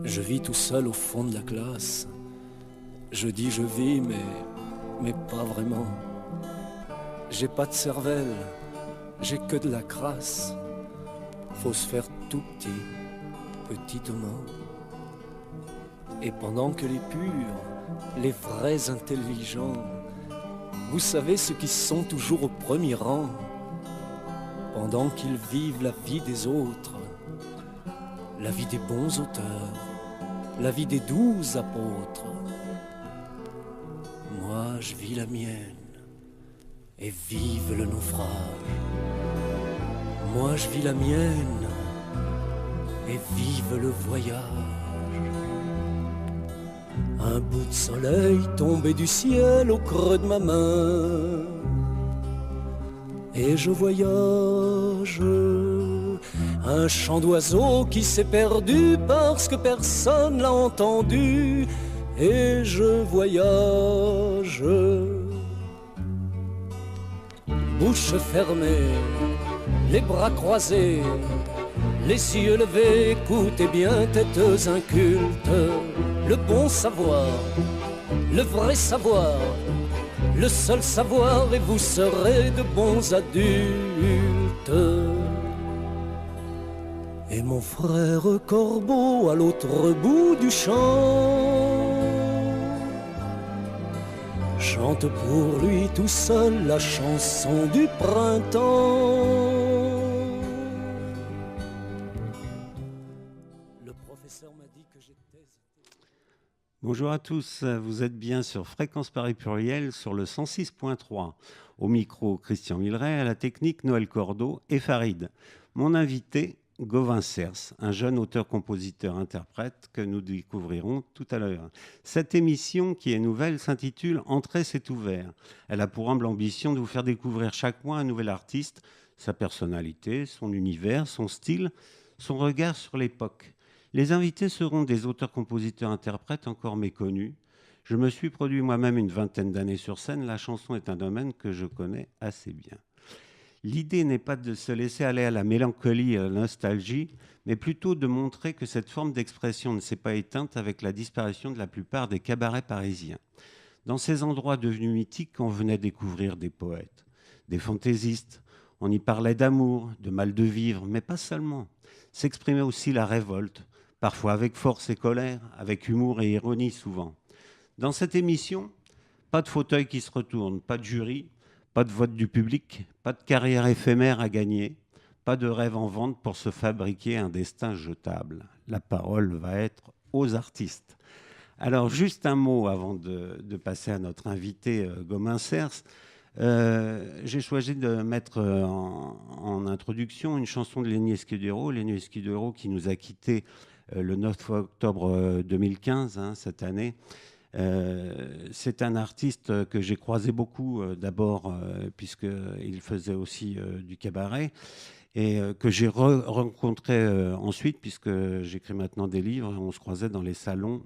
Je vis tout seul au fond de la classe. Je dis je vis, mais pas vraiment. J'ai pas de cervelle, j'ai que de la crasse. Faut se faire tout petit, petitement. Et pendant que les purs, les vrais intelligents, vous savez ceux qui sont toujours au premier rang, pendant qu'ils vivent la vie des autres, la vie des bons auteurs, la vie des 12 apôtres, moi je vis la mienne, et vive le naufrage. Moi je vis la mienne, et vive le voyage. Un bout de soleil tombé du ciel au creux de ma main, et je voyage. Un chant d'oiseau qui s'est perdu parce que personne l'a entendu, et je voyage. Bouche fermée, les bras croisés, les yeux levés, écoutez bien, têtes incultes. Le bon savoir, le vrai savoir, le seul savoir, et vous serez de bons adultes. Et mon frère corbeau à l'autre bout du champ chante pour lui tout seul la chanson du printemps. Le professeur m'a dit que j'étais... Bonjour à tous, vous êtes bien sur Fréquence Paris Pluriel sur le 106.3. Au micro, Christian Milleret, à la technique, Noël Cordeau et Farid. Mon invité, Gauvin Cers, un jeune auteur-compositeur-interprète que nous découvrirons tout à l'heure. Cette émission, qui est nouvelle, s'intitule « Entrée, c'est ouvert ». Elle a pour humble ambition de vous faire découvrir chaque mois un nouvel artiste, sa personnalité, son univers, son style, son regard sur l'époque. Les invités seront des auteurs-compositeurs-interprètes encore méconnus. Je me suis produit moi-même une vingtaine d'années sur scène. La chanson est un domaine que je connais assez bien. L'idée n'est pas de se laisser aller à la mélancolie et à la nostalgie, mais plutôt de montrer que cette forme d'expression ne s'est pas éteinte avec la disparition de la plupart des cabarets parisiens. Dans ces endroits devenus mythiques, on venait découvrir des poètes, des fantaisistes. On y parlait d'amour, de mal de vivre, mais pas seulement. S'exprimait aussi la révolte, parfois avec force et colère, avec humour et ironie souvent. Dans cette émission, pas de fauteuil qui se retourne, pas de jury, pas de vote du public, pas de carrière éphémère à gagner, pas de rêve en vente pour se fabriquer un destin jetable. La parole va être aux artistes. Alors, juste un mot avant de passer à notre invité Gauvin Cers. J'ai choisi de mettre en introduction une chanson de Lenny Escudero. Lenny Escudero qui nous a quittés le 9 octobre 2015, cette année. C'est un artiste que j'ai croisé beaucoup, d'abord puisqu'il faisait aussi du cabaret, et que j'ai rencontré ensuite, puisque j'écris maintenant des livres, et on se croisait dans les salons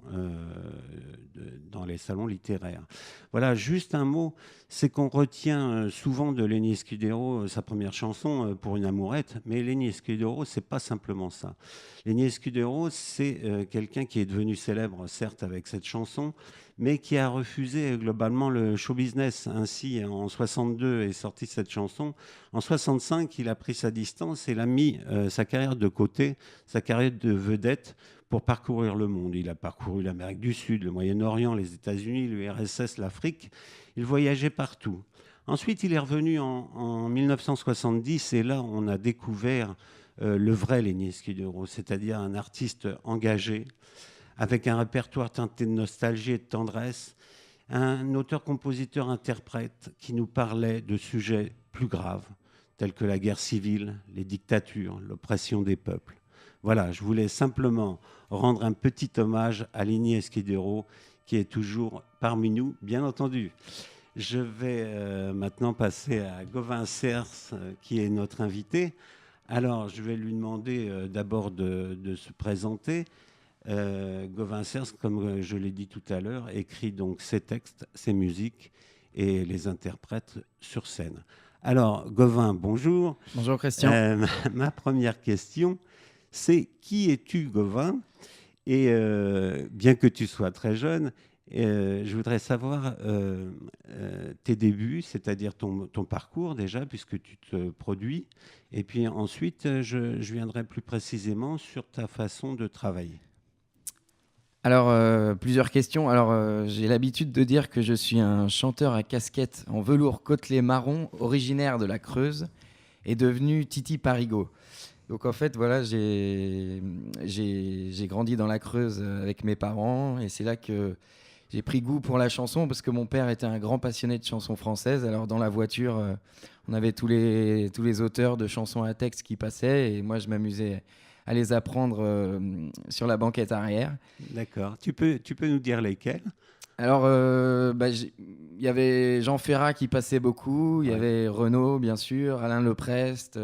littéraires. Voilà, juste un mot, c'est qu'on retient souvent de Lenny Escudero sa première chanson pour une amourette, mais Lenny Escudero, c'est pas simplement ça. Lenny Escudero, c'est quelqu'un qui est devenu célèbre, certes, avec cette chanson, mais qui a refusé globalement le show business. Ainsi, en 62 est sortie cette chanson. En 65, il a pris sa distance et il a mis sa carrière de côté, sa carrière de vedette, pour parcourir le monde. Il a parcouru l'Amérique du Sud, le Moyen-Orient, les États-Unis, l'URSS, l'Afrique. Il voyageait partout. Ensuite, il est revenu en 1970 et là, on a découvert le vrai Lenny Escudero, c'est-à-dire un artiste engagé, avec un répertoire teinté de nostalgie et de tendresse, un auteur-compositeur-interprète qui nous parlait de sujets plus graves, tels que la guerre civile, les dictatures, l'oppression des peuples. Voilà, je voulais simplement rendre un petit hommage à Lenny Escudero, qui est toujours parmi nous, bien entendu. Je vais maintenant passer à Gauvin Cers, qui est notre invité. Alors, je vais lui demander d'abord de se présenter. Gauvin Cers, comme je l'ai dit tout à l'heure, écrit donc ses textes, ses musiques et les interprète sur scène. Alors, Gauvin, bonjour. Bonjour Christian. Ma première question, c'est qui es-tu, Gauvin? Et bien que tu sois très jeune, je voudrais savoir tes débuts, c'est-à-dire ton parcours déjà, puisque tu te produis. Et puis ensuite, je viendrai plus précisément sur ta façon de travailler. Alors, plusieurs questions. Alors, j'ai l'habitude de dire que je suis un chanteur à casquette en velours côtelé marron, originaire de la Creuse, et devenu Titi Parigot. Donc, en fait, voilà, j'ai grandi dans la Creuse avec mes parents, et c'est là que j'ai pris goût pour la chanson, parce que mon père était un grand passionné de chansons françaises. Alors, dans la voiture, on avait tous les auteurs de chansons à texte qui passaient, et moi, je m'amusais à les apprendre sur la banquette arrière. D'accord. Tu peux nous dire lesquels? Alors, il y avait Jean Ferrat qui passait beaucoup, il y avait Renaud, bien sûr, Alain Leprest,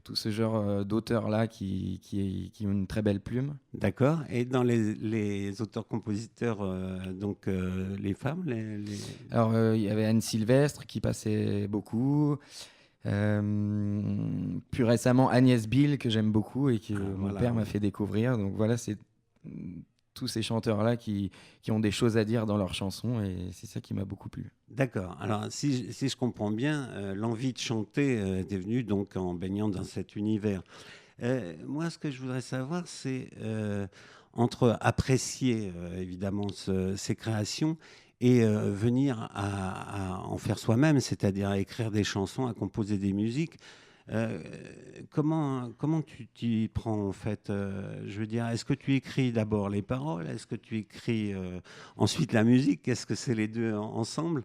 tout ce genre d'auteurs-là qui ont une très belle plume. D'accord. Et dans les auteurs-compositeurs, les femmes Alors, il y avait Anne Sylvestre qui passait beaucoup. Plus récemment, Agnès Bill, que j'aime beaucoup et que mon père m'a fait découvrir. Donc voilà, c'est tous ces chanteurs-là qui ont des choses à dire dans leurs chansons, et c'est ça qui m'a beaucoup plu. D'accord. Alors, si je comprends bien, l'envie de chanter est venue donc en baignant dans cet univers. Moi, ce que je voudrais savoir, c'est entre apprécier évidemment ces créations et venir à en faire soi-même, c'est-à-dire à écrire des chansons, à composer des musiques. Comment tu t'y prends en fait? Je veux dire, est-ce que tu écris d'abord les paroles? Est-ce que tu écris ensuite la musique? Est-ce que c'est les deux ensemble?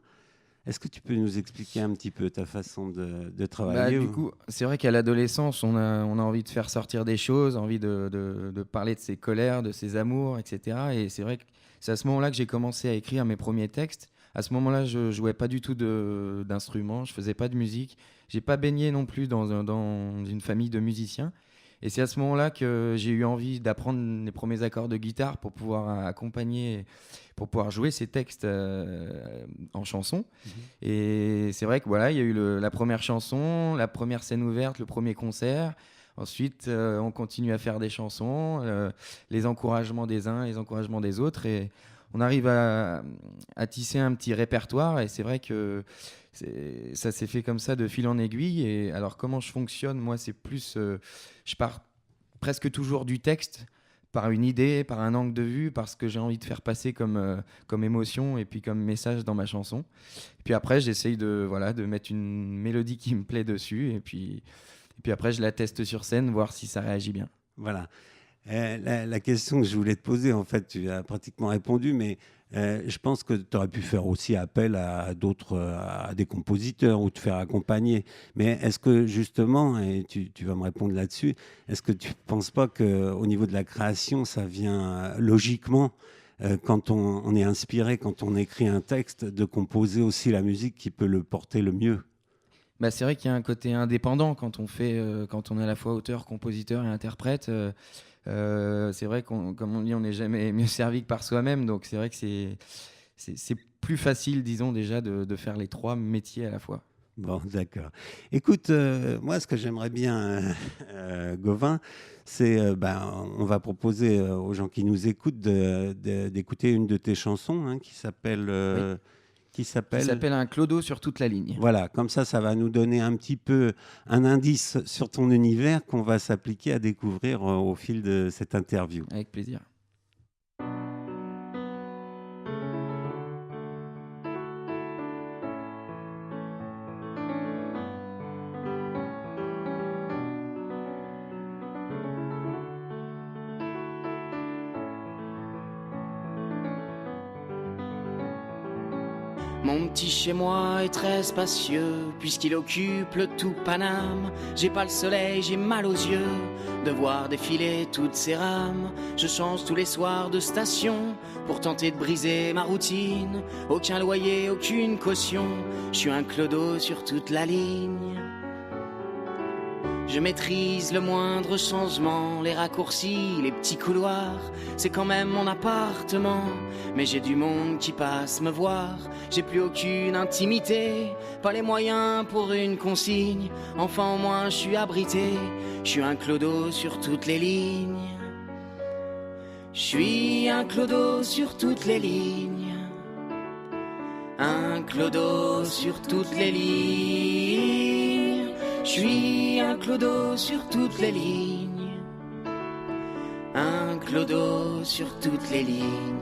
Est-ce que tu peux nous expliquer un petit peu ta façon de travailler? Du coup, c'est vrai qu'à l'adolescence, on a envie de faire sortir des choses, envie de parler de ses colères, de ses amours, etc. Et c'est vrai que c'est à ce moment-là que j'ai commencé à écrire mes premiers textes. À ce moment-là, je jouais pas du tout d'instruments, je faisais pas de musique. J'ai pas baigné non plus dans une famille de musiciens. Et c'est à ce moment-là que j'ai eu envie d'apprendre les premiers accords de guitare pour pouvoir accompagner, pour pouvoir jouer ces textes en chanson. Et c'est vrai que voilà, il y a eu la première chanson, la première scène ouverte, le premier concert. Ensuite, on continue à faire des chansons, les encouragements des uns, les encouragements des autres, et on arrive à tisser un petit répertoire. Et c'est vrai que ça s'est fait comme ça de fil en aiguille. Et alors, comment je fonctionne? Moi, c'est plus, je pars presque toujours du texte, par une idée, par un angle de vue, parce que j'ai envie de faire passer comme émotion et puis comme message dans ma chanson. Et puis après, j'essaye de mettre une mélodie qui me plaît dessus, et puis après, je la teste sur scène, voir si ça réagit bien. Voilà. La question que je voulais te poser, en fait, tu as pratiquement répondu, mais je pense que tu aurais pu faire aussi appel à des compositeurs ou te faire accompagner. Mais est-ce que justement, et tu vas me répondre là-dessus, est-ce que tu ne penses pas qu'au niveau de la création, ça vient logiquement quand on est inspiré, quand on écrit un texte, de composer aussi la musique qui peut le porter le mieux? C'est vrai qu'il y a un côté indépendant quand on est à la fois auteur, compositeur et interprète. C'est vrai comme on dit, on n'est jamais mieux servi que par soi-même. Donc c'est vrai que c'est plus facile, disons, déjà de faire les trois métiers à la fois. Bon, d'accord. Écoute, moi, ce que j'aimerais bien, Gauvin, c'est, on va proposer aux gens qui nous écoutent d'écouter une de tes chansons, hein, qui s'appelle... Oui. Qui s'appelle Un clodo sur toute la ligne. Voilà, comme ça va nous donner un petit peu un indice sur ton univers qu'on va s'appliquer à découvrir au fil de cette interview. Avec plaisir. Mon petit chez-moi est très spacieux, puisqu'il occupe le tout Paname. J'ai pas le soleil, j'ai mal aux yeux, de voir défiler toutes ces rames. Je change tous les soirs de station, pour tenter de briser ma routine. Aucun loyer, aucune caution, je suis un clodo sur toute la ligne. Je maîtrise le moindre changement, les raccourcis, les petits couloirs. C'est quand même mon appartement, mais j'ai du monde qui passe me voir. J'ai plus aucune intimité, pas les moyens pour une consigne. Enfin au moins je suis abrité, je suis un clodo sur toutes les lignes. Je suis un clodo sur toutes les lignes. Un clodo sur toutes les lignes. Je suis un clodo sur toutes les lignes. Un clodo sur toutes les lignes.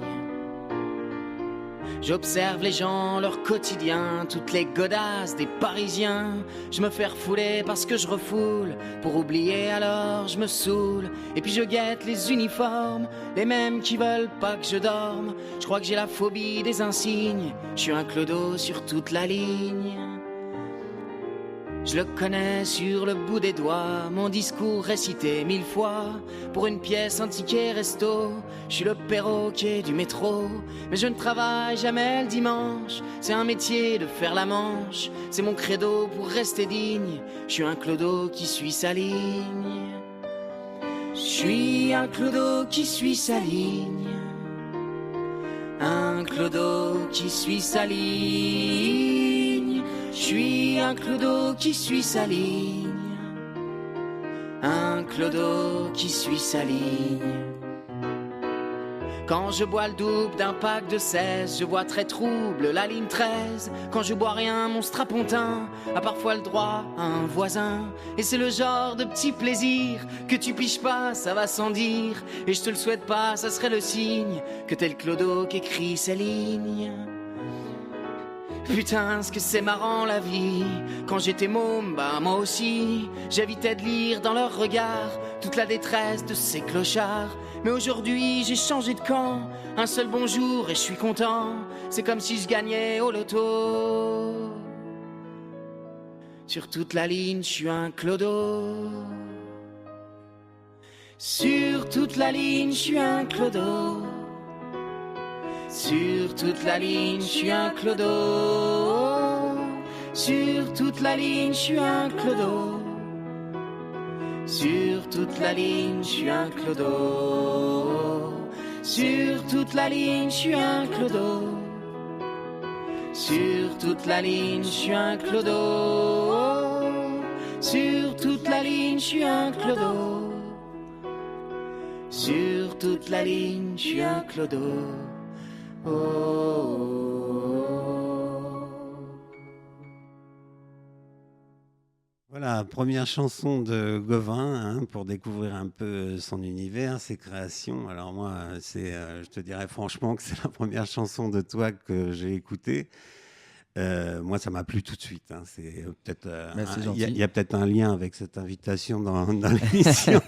J'observe les gens, leur quotidien, toutes les godasses des Parisiens. Je me fais refouler parce que je refoule. Pour oublier alors je me saoule. Et puis je guette les uniformes, les mêmes qui veulent pas que je dorme. Je crois que j'ai la phobie des insignes. Je suis un clodo sur toute la ligne. Je le connais sur le bout des doigts, mon discours récité 1000 fois. Pour une pièce, un ticket resto, je suis le perroquet du métro. Mais je ne travaille jamais le dimanche, c'est un métier de faire la manche. C'est mon credo pour rester digne, je suis un clodo qui suit sa ligne. Je suis un clodo qui suit sa ligne. Un clodo qui suit sa ligne. Je suis un clodo qui suit sa ligne. Un clodo qui suit sa ligne. Quand je bois le double d'un pack de 16, je vois très trouble la ligne 13. Quand je bois rien, mon strapontin a parfois le droit à un voisin. Et c'est le genre de petit plaisir que tu piges pas, ça va sans dire. Et je te le souhaite pas, ça serait le signe que t'es le clodo qui écrit ces lignes. Putain, ce que c'est marrant la vie. Quand j'étais môme, bah moi aussi, j'évitais de lire dans leur regard toute la détresse de ces clochards. Mais aujourd'hui, j'ai changé de camp. Un seul bonjour et je suis content. C'est comme si je gagnais au loto. Sur toute la ligne, je suis un clodo. Sur toute la ligne, je suis un clodo. Sur toute la ligne, je suis un clodo. Sur toute la ligne, je suis un clodo. Sur toute la ligne, je suis un clodo. Sur toute la ligne, je suis un clodo. Sur toute la ligne, je suis un clodo. Sur toute la ligne, je suis un clodo. Sur toute la ligne, je suis un clodo. Voilà, première chanson de Gauvin, hein, pour découvrir un peu son univers, ses créations. Alors moi, je te dirais franchement que c'est la première chanson de toi que j'ai écoutée. Moi, ça m'a plu tout de suite. Hein. C'est peut-être, il y a peut-être un lien avec cette invitation dans l'émission.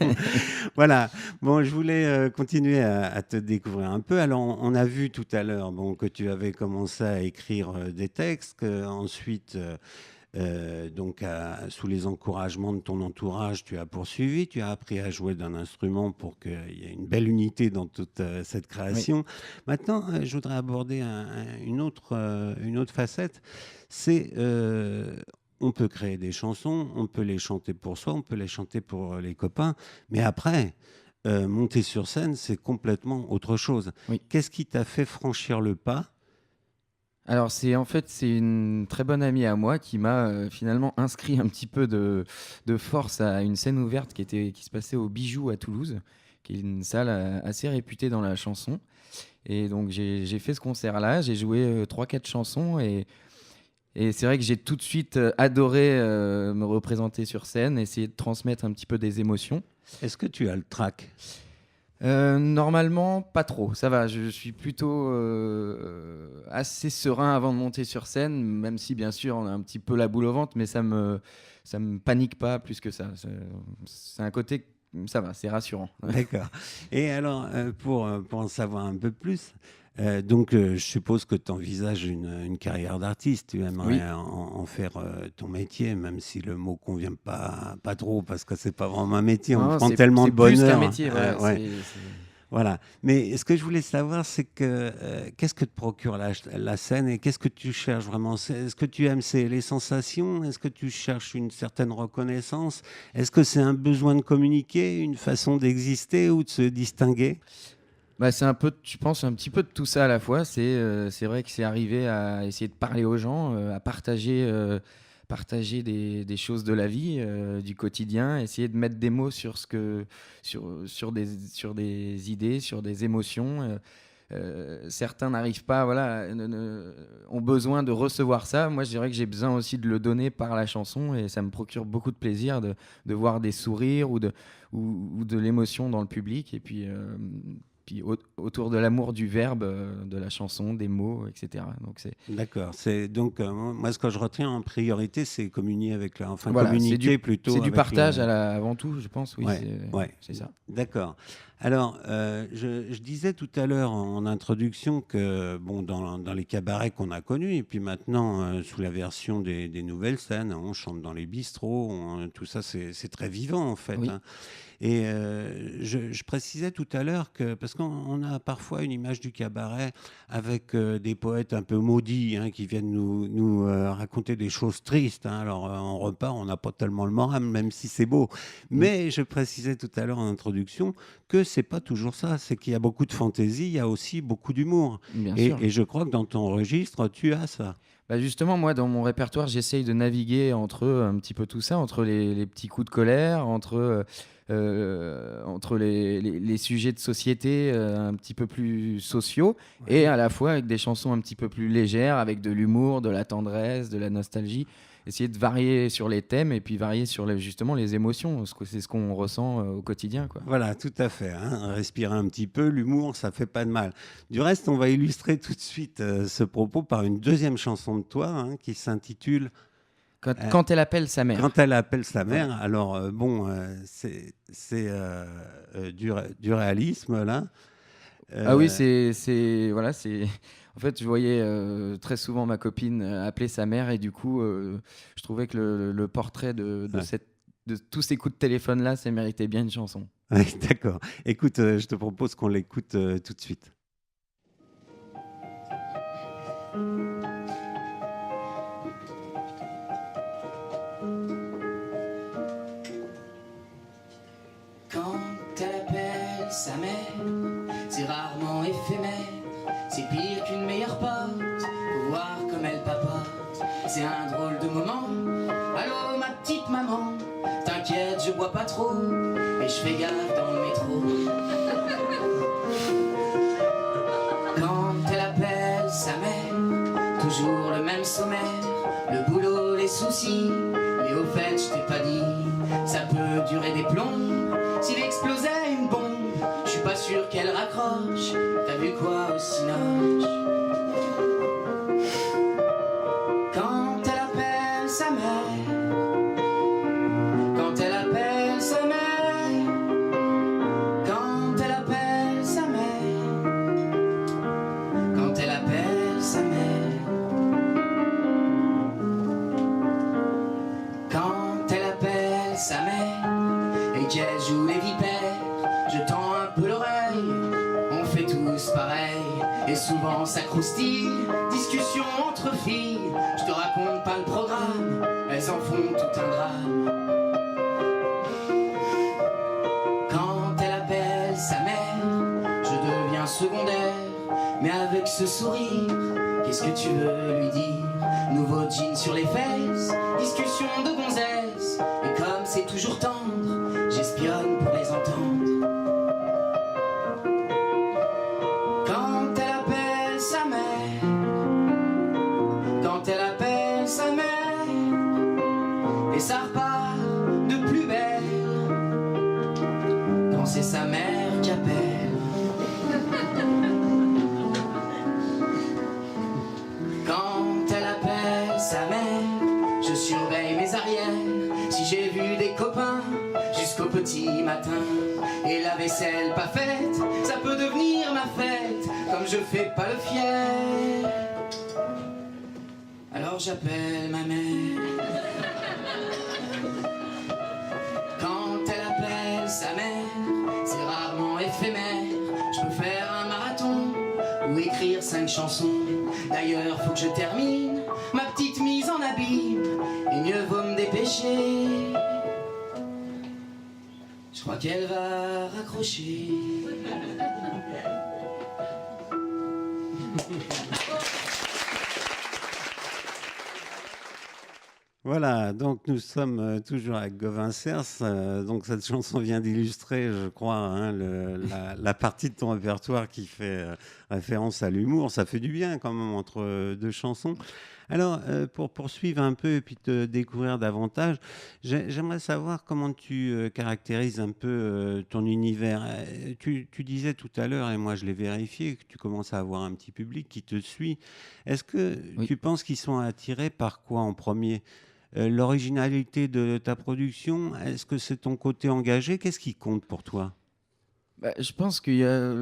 Voilà. Bon, je voulais continuer à te découvrir un peu. Alors, on a vu tout à l'heure, que tu avais commencé à écrire des textes, ensuite. Donc, sous les encouragements de ton entourage, tu as poursuivi, tu as appris à jouer d'un instrument pour qu'il y ait une belle unité dans toute cette création. Oui. Maintenant, je voudrais aborder une autre facette. C'est on peut créer des chansons, on peut les chanter pour soi, on peut les chanter pour les copains, mais après, monter sur scène, c'est complètement autre chose. Oui. Qu'est-ce qui t'a fait franchir le pas ? Alors c'est une très bonne amie à moi qui m'a finalement inscrit un petit peu de force à une scène ouverte qui se passait au Bijou à Toulouse, qui est une salle assez réputée dans la chanson. Et donc j'ai fait ce concert-là, j'ai joué 3-4 chansons et c'est vrai que j'ai tout de suite adoré me représenter sur scène, essayer de transmettre un petit peu des émotions. Est-ce que tu as le trac ? Normalement, pas trop. Ça va, je suis plutôt assez serein avant de monter sur scène, même si bien sûr on a un petit peu la boule au ventre, mais ça me panique pas plus que ça. C'est un côté, ça va, c'est rassurant. D'accord. Et alors, pour en savoir un peu plus, je suppose que tu envisages une carrière d'artiste. Tu aimerais en faire ton métier, même si le mot ne convient pas trop, parce que ce n'est pas vraiment un métier. On prend tellement de bonheur. C'est plus qu'un métier. Voilà, voilà. Mais ce que je voulais savoir, c'est qu'est-ce que te procure la scène et qu'est-ce que tu cherches vraiment ? Est-ce que tu aimes les sensations ? Est-ce que tu cherches une certaine reconnaissance ? Est-ce que c'est un besoin de communiquer, une façon d'exister ou de se distinguer ? C'est un peu, je pense, un petit peu de tout ça à la fois. C'est vrai que c'est arrivé à essayer de parler aux gens, à partager partager des choses de la vie, du quotidien, essayer de mettre des mots sur des idées, sur des émotions. Certains n'arrivent pas, ont besoin de recevoir ça. Moi, je dirais que j'ai besoin aussi de le donner par la chanson, et ça me procure beaucoup de plaisir de voir des sourires ou de l'émotion dans le public. Et puis autour de l'amour du verbe, de la chanson, des mots, etc. Donc D'accord. Moi, ce que je retiens en priorité, c'est communier avec communiquer plutôt. C'est du partage avant tout, je pense. Oui, c'est ça. D'accord. Alors, je disais tout à l'heure en introduction que dans les cabarets qu'on a connus, et puis maintenant sous la version des nouvelles scènes, on chante dans les bistrots, tout ça, c'est très vivant en fait. Oui. Hein. Et je précisais tout à l'heure que, parce qu'on a parfois une image du cabaret avec des poètes un peu maudits, hein, qui viennent nous raconter des choses tristes. Hein. Alors en repas, on n'a pas tellement le moral, même si c'est beau. Mais je précisais tout à l'heure en introduction que c'est pas toujours ça. C'est qu'il y a beaucoup de fantaisie, il y a aussi beaucoup d'humour. Et je crois que dans ton registre, tu as ça. Bah justement, moi, dans mon répertoire, j'essaye de naviguer entre un petit peu tout ça, entre les petits coups de colère, entre les sujets de société un petit peu plus sociaux, et à la fois avec des chansons un petit peu plus légères, avec de l'humour, de la tendresse, de la nostalgie. Essayer de varier sur les thèmes et puis varier sur justement les émotions. C'est ce qu'on ressent au quotidien, quoi. Voilà, tout à fait. Hein. Respirer un petit peu, l'humour, ça fait pas de mal. Du reste, on va illustrer tout de suite ce propos par une deuxième chanson de toi, hein, qui s'intitule Quand elle appelle sa mère. Quand elle appelle sa mère. Alors, c'est du réalisme, là. Ah oui, c'est... En fait, je voyais très souvent ma copine appeler sa mère, et du coup, je trouvais que le portrait de tous ces coups de téléphone-là, ça méritait bien une chanson. Ouais, d'accord. Écoute, je te propose qu'on l'écoute tout de suite. Quand elle appelle sa mère, c'est rarement éphémère. C'est pire qu'une meilleure pote, pour voir comme elle papote. C'est un drôle de moment. Allô ma petite maman, t'inquiète je bois pas trop, mais je fais gaffe dans le métro. Quand elle appelle sa mère, toujours le même sommaire. Le boulot, les soucis, mais au fait je t'ai pas dit, ça peut durer des plombs. S'il explosait une bombe, je suis pas sûr qu'elle raccroche. T'as vu quoi au cinoche? Quand elle appelle sa mère, quand elle appelle sa mère, quand elle appelle sa mère, quand elle appelle sa mère, quand elle appelle sa mère et qu'elle joue les vipères, je tends un peu l'oreille, on fait tous pareil. Et souvent ça croustille, discussion entre filles. Je te raconte pas le programme, elles en font tout un drame. Quand elle appelle sa mère, je deviens secondaire. Mais avec ce sourire, qu'est-ce que tu veux lui dire? Nouveau jean sur les fesses, discussion de gonzesse. Et comme c'est toujours tendre, j'espionne pour les entendre. Quand elle appelle sa mère, quand elle appelle sa mère, et ça repart de plus belle, quand c'est sa mère qui appelle. Quand elle appelle sa mère, je surveille mes arrières. Si j'ai vu des copains jusqu'au petit matin, et la vaisselle pas faite, ça peut devenir ma fête. Comme je fais pas le fier, alors j'appelle ma mère. Quand elle appelle sa mère, c'est rarement éphémère. Je peux faire un marathon ou écrire 5 chansons. D'ailleurs faut que je termine ma petite mise en abîme, et mieux vaut me dépêcher. Je crois qu'elle va raccrocher. Voilà, donc nous sommes toujours avec Gauvin Cers. Donc cette chanson vient d'illustrer, je crois, hein, la partie de ton répertoire qui fait référence à l'humour. Ça fait du bien quand même entre deux chansons. Alors, pour poursuivre un peu et puis te découvrir davantage, j'aimerais savoir comment tu caractérises un peu ton univers. Tu disais tout à l'heure, et moi je l'ai vérifié, que tu commences à avoir un petit public qui te suit. Est-ce que Oui. tu penses qu'ils sont attirés par quoi en premier ? L'originalité de ta production, est-ce que c'est ton côté engagé ? Qu'est-ce qui compte pour toi ? Bah, je pense qu'il y a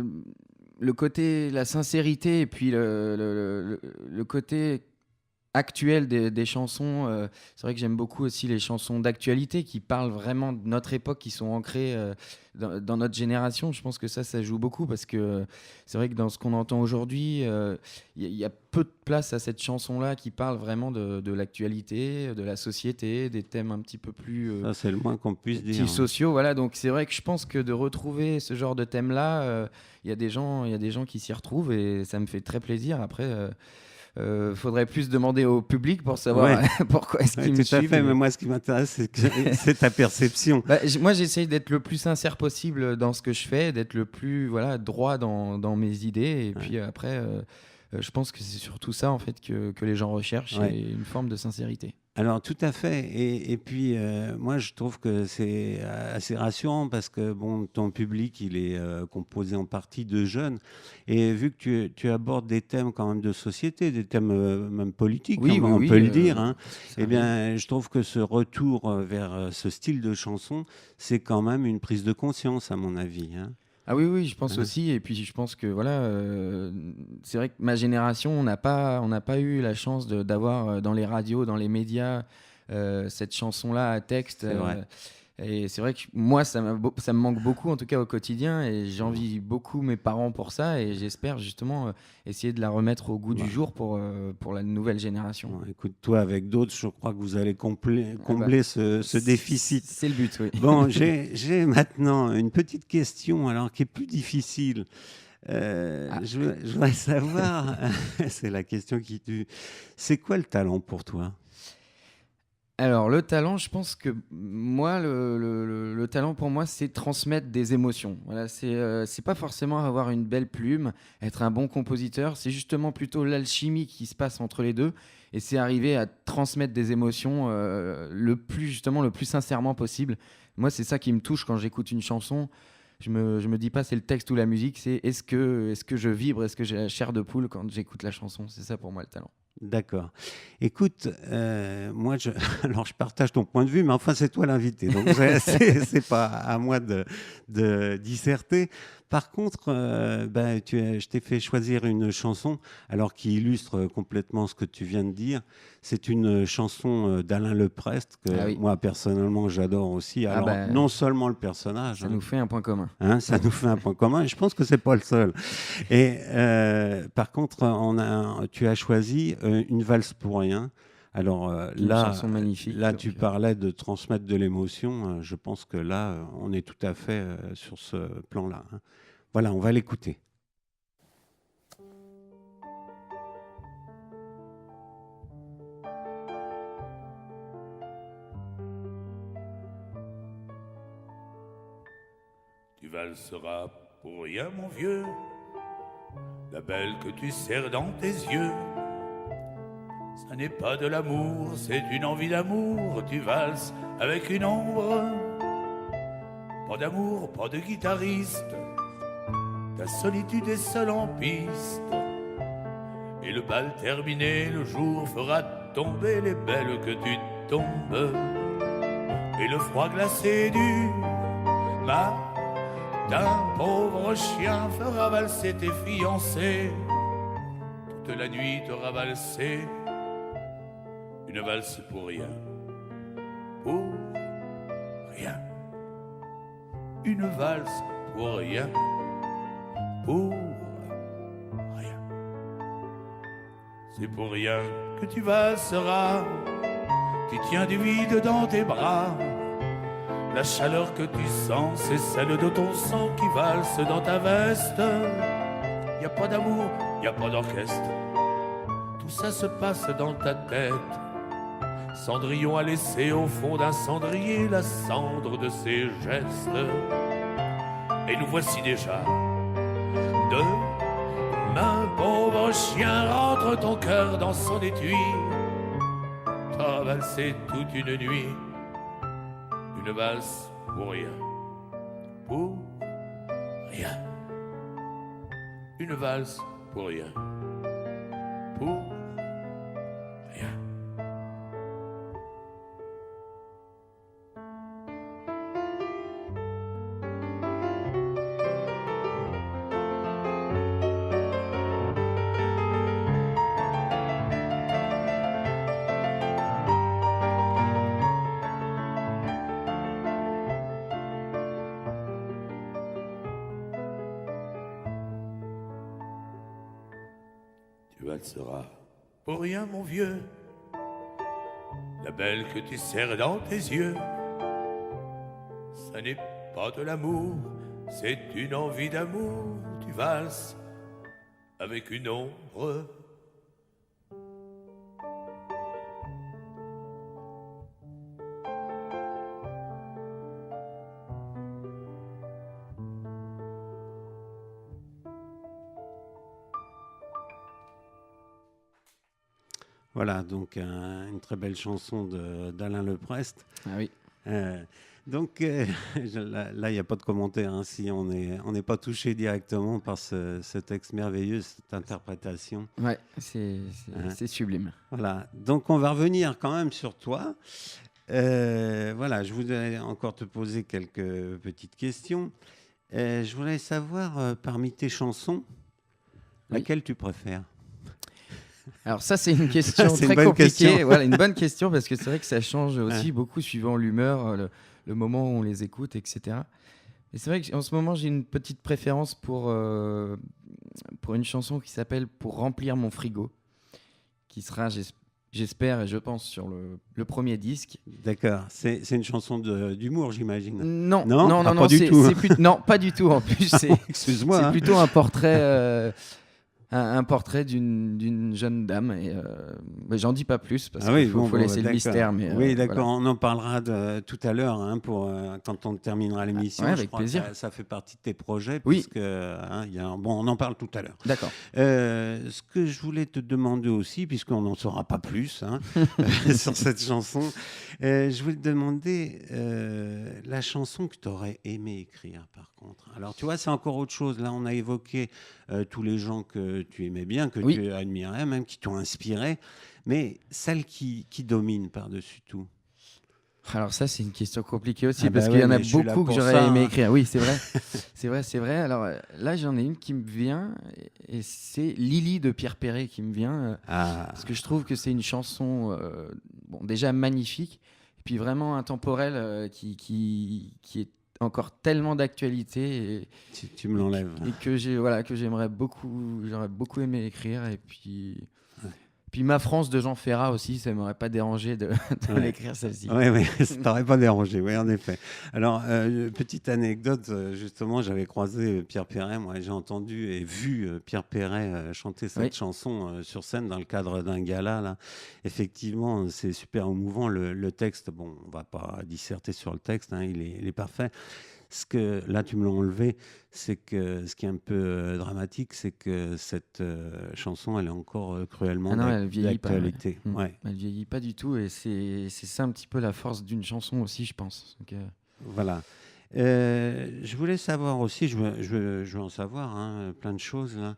le côté, la sincérité et puis le côté actuel des chansons. C'est vrai que j'aime beaucoup aussi les chansons d'actualité qui parlent vraiment de notre époque, qui sont ancrées dans notre génération. Je pense que ça joue beaucoup parce que c'est vrai que dans ce qu'on entend aujourd'hui, il y a peu de place à cette chanson-là qui parle vraiment de l'actualité, de la société, des thèmes un petit peu plus Ça, c'est le moins qu'on puisse dire. sociaux. Voilà, donc c'est vrai que je pense que de retrouver ce genre de thème-là, il y a des gens qui s'y retrouvent et ça me fait très plaisir. Après, faudrait plus demander au public pour savoir pourquoi est-ce qu'ils me tout à suivent. fait, mais moi ce qui m'intéresse c'est ta perception. Moi j'essaye d'être le plus sincère possible dans ce que je fais, d'être le plus droit dans mes idées et puis après je pense que c'est surtout ça en fait que les gens recherchent, c'est une forme de sincérité. Alors tout à fait, et puis moi je trouve que c'est assez rassurant parce que bon, ton public il est composé en partie de jeunes, et vu que tu abordes des thèmes quand même de société, des thèmes même politiques, on peut le dire, hein, eh bien je trouve que ce retour vers ce style de chanson, c'est quand même une prise de conscience à mon avis, hein. Ah oui, je pense aussi. Et puis je pense que c'est vrai que ma génération, on n'a pas eu la chance d'avoir dans les radios, dans les médias, cette chanson-là à texte. C'est vrai. Et c'est vrai que moi, ça me manque beaucoup, en tout cas au quotidien. Et j'envie beaucoup mes parents pour ça. Et j'espère justement essayer de la remettre au goût du jour pour la nouvelle génération. Bon, écoute, toi avec d'autres, je crois que vous allez combler ce déficit. C'est le but, oui. Bon, j'ai maintenant une petite question alors qui est plus difficile. Je voudrais savoir, c'est la question qui tue, c'est quoi le talent pour toi ? Alors, le talent, je pense que moi, le talent pour moi, c'est transmettre des émotions. Voilà, c'est pas forcément avoir une belle plume, être un bon compositeur, c'est justement plutôt l'alchimie qui se passe entre les deux, et c'est arriver à transmettre des émotions le plus sincèrement possible. Moi, c'est ça qui me touche quand j'écoute une chanson. Je me dis pas c'est le texte ou la musique, c'est est-ce que je vibre, est-ce que j'ai la chair de poule quand j'écoute la chanson. C'est ça pour moi le talent. D'accord. Écoute, moi, alors je partage ton point de vue, mais enfin, c'est toi l'invité, donc c'est pas à moi de disserter. Par contre, je t'ai fait choisir une chanson, alors qui illustre complètement ce que tu viens de dire. C'est une chanson d'Alain Leprest, que moi, personnellement, j'adore aussi. Alors, non seulement le personnage. Ça nous fait un point commun. Ça nous fait un point commun, et je pense que c'est pas le seul. Et par contre, tu as choisi une valse pour rien. Alors chanson magnifique. Là, tu parlais de transmettre de l'émotion. Je pense que là, on est tout à fait sur ce plan-là, hein. Voilà, on va l'écouter. Tu valseras pour rien, mon vieux, la belle que tu serres dans tes yeux. Ça n'est pas de l'amour, c'est une envie d'amour. Tu valses avec une ombre. Pas d'amour, pas de guitariste. Ta solitude est seule en piste. Et le bal terminé, le jour fera tomber les belles que tu tombes. Et le froid glacé du matin, pauvre chien, fera valser tes fiancés. Toute la nuit t'aura valsé. Une valse pour rien, pour rien. Une valse pour rien, pour rien. C'est pour rien que tu valseras. Tu tiens du vide dans tes bras. La chaleur que tu sens, c'est celle de ton sang qui valse dans ta veste. Y a pas d'amour, y a pas d'orchestre. Tout ça se passe dans ta tête. Cendrillon a laissé au fond d'un cendrier la cendre de ses gestes. Et nous voici déjà demain, pauvre chien, rentre ton cœur dans son étui. T'as valsé toute une nuit, une valse pour rien, pour rien. Une valse pour rien, pour rien. Tu valseras pour rien, mon vieux, la belle que tu serres dans tes yeux. Ça n'est pas de l'amour, c'est une envie d'amour. Tu valses avec une ombre. Voilà, donc une très belle chanson d'Alain Leprest. Ah oui. Donc là, il n'y a pas de commentaire, hein, si on n'est pas touché directement par ce texte merveilleux, cette interprétation. Ouais, c'est sublime. Voilà, donc on va revenir quand même sur toi. Voilà, je voudrais encore te poser quelques petites questions. Je voulais savoir, parmi tes chansons, laquelle tu préfères ? Alors ça, c'est une question C'est très une bonne compliquée. question. Voilà, une bonne question parce que c'est vrai que ça change aussi beaucoup suivant l'humeur, le moment où on les écoute, etc. Et c'est vrai qu'en ce moment, j'ai une petite préférence pour une chanson qui s'appelle « Pour remplir mon frigo », qui sera, j'espère et je pense, sur le premier disque. D'accord, c'est une chanson d'humour, j'imagine. Non, pas du tout. Non, pas du tout. En plus, Excuse-moi. c'est hein. plutôt un portrait... un portrait d'une jeune dame. Et j'en dis pas plus parce qu'il faut laisser le d'accord. mystère. Mais, oui, d'accord, voilà. on en parlera tout à l'heure quand on terminera l'émission. Ouais, Je avec crois plaisir. que ça fait partie de tes projets. Oui. Puisque, on en parle tout à l'heure. D'accord. Ce que je voulais te demander aussi, puisqu'on n'en saura pas plus sur cette chanson, je voulais te demander la chanson que tu aurais aimé écrire, par contre. Alors, tu vois, c'est encore autre chose. Là, on a évoqué tous les gens que tu aimais bien, que tu admirais, même qui t'ont inspiré, mais celle qui domine par-dessus tout. Alors ça, c'est une question compliquée aussi, Ah parce bah qu'il y en ouais, a mais je suis là beaucoup que pour j'aurais ça, aimé hein. écrire. Oui, c'est vrai. c'est vrai. Alors là, j'en ai une qui me vient, et c'est Lily de Pierre Perret qui me vient, parce que je trouve que c'est une chanson déjà magnifique, et puis vraiment intemporelle, qui est encore tellement d'actualité, et Tu me l'enlèves. et que j'aurais beaucoup aimé écrire, et puis Ma France de Jean Ferrat aussi, ça m'aurait pas dérangé de l'écrire, celle-ci. Oui, ça t'aurait pas dérangé, oui, en effet. Alors, petite anecdote, justement, j'avais croisé Pierre Perret, moi j'ai entendu et vu Pierre Perret chanter cette chanson sur scène dans le cadre d'un gala, là. Effectivement, c'est super émouvant, le texte, bon, on va pas disserter sur le texte, hein, il est parfait. Là, tu me l'as enlevé, c'est que ce qui est un peu dramatique, c'est que cette chanson, elle est encore cruellement d'actualité. Ouais. Elle vieillit pas du tout, et c'est ça un petit peu la force d'une chanson aussi, je pense. Donc, Voilà. Je voulais savoir aussi, je veux en savoir plein de choses là.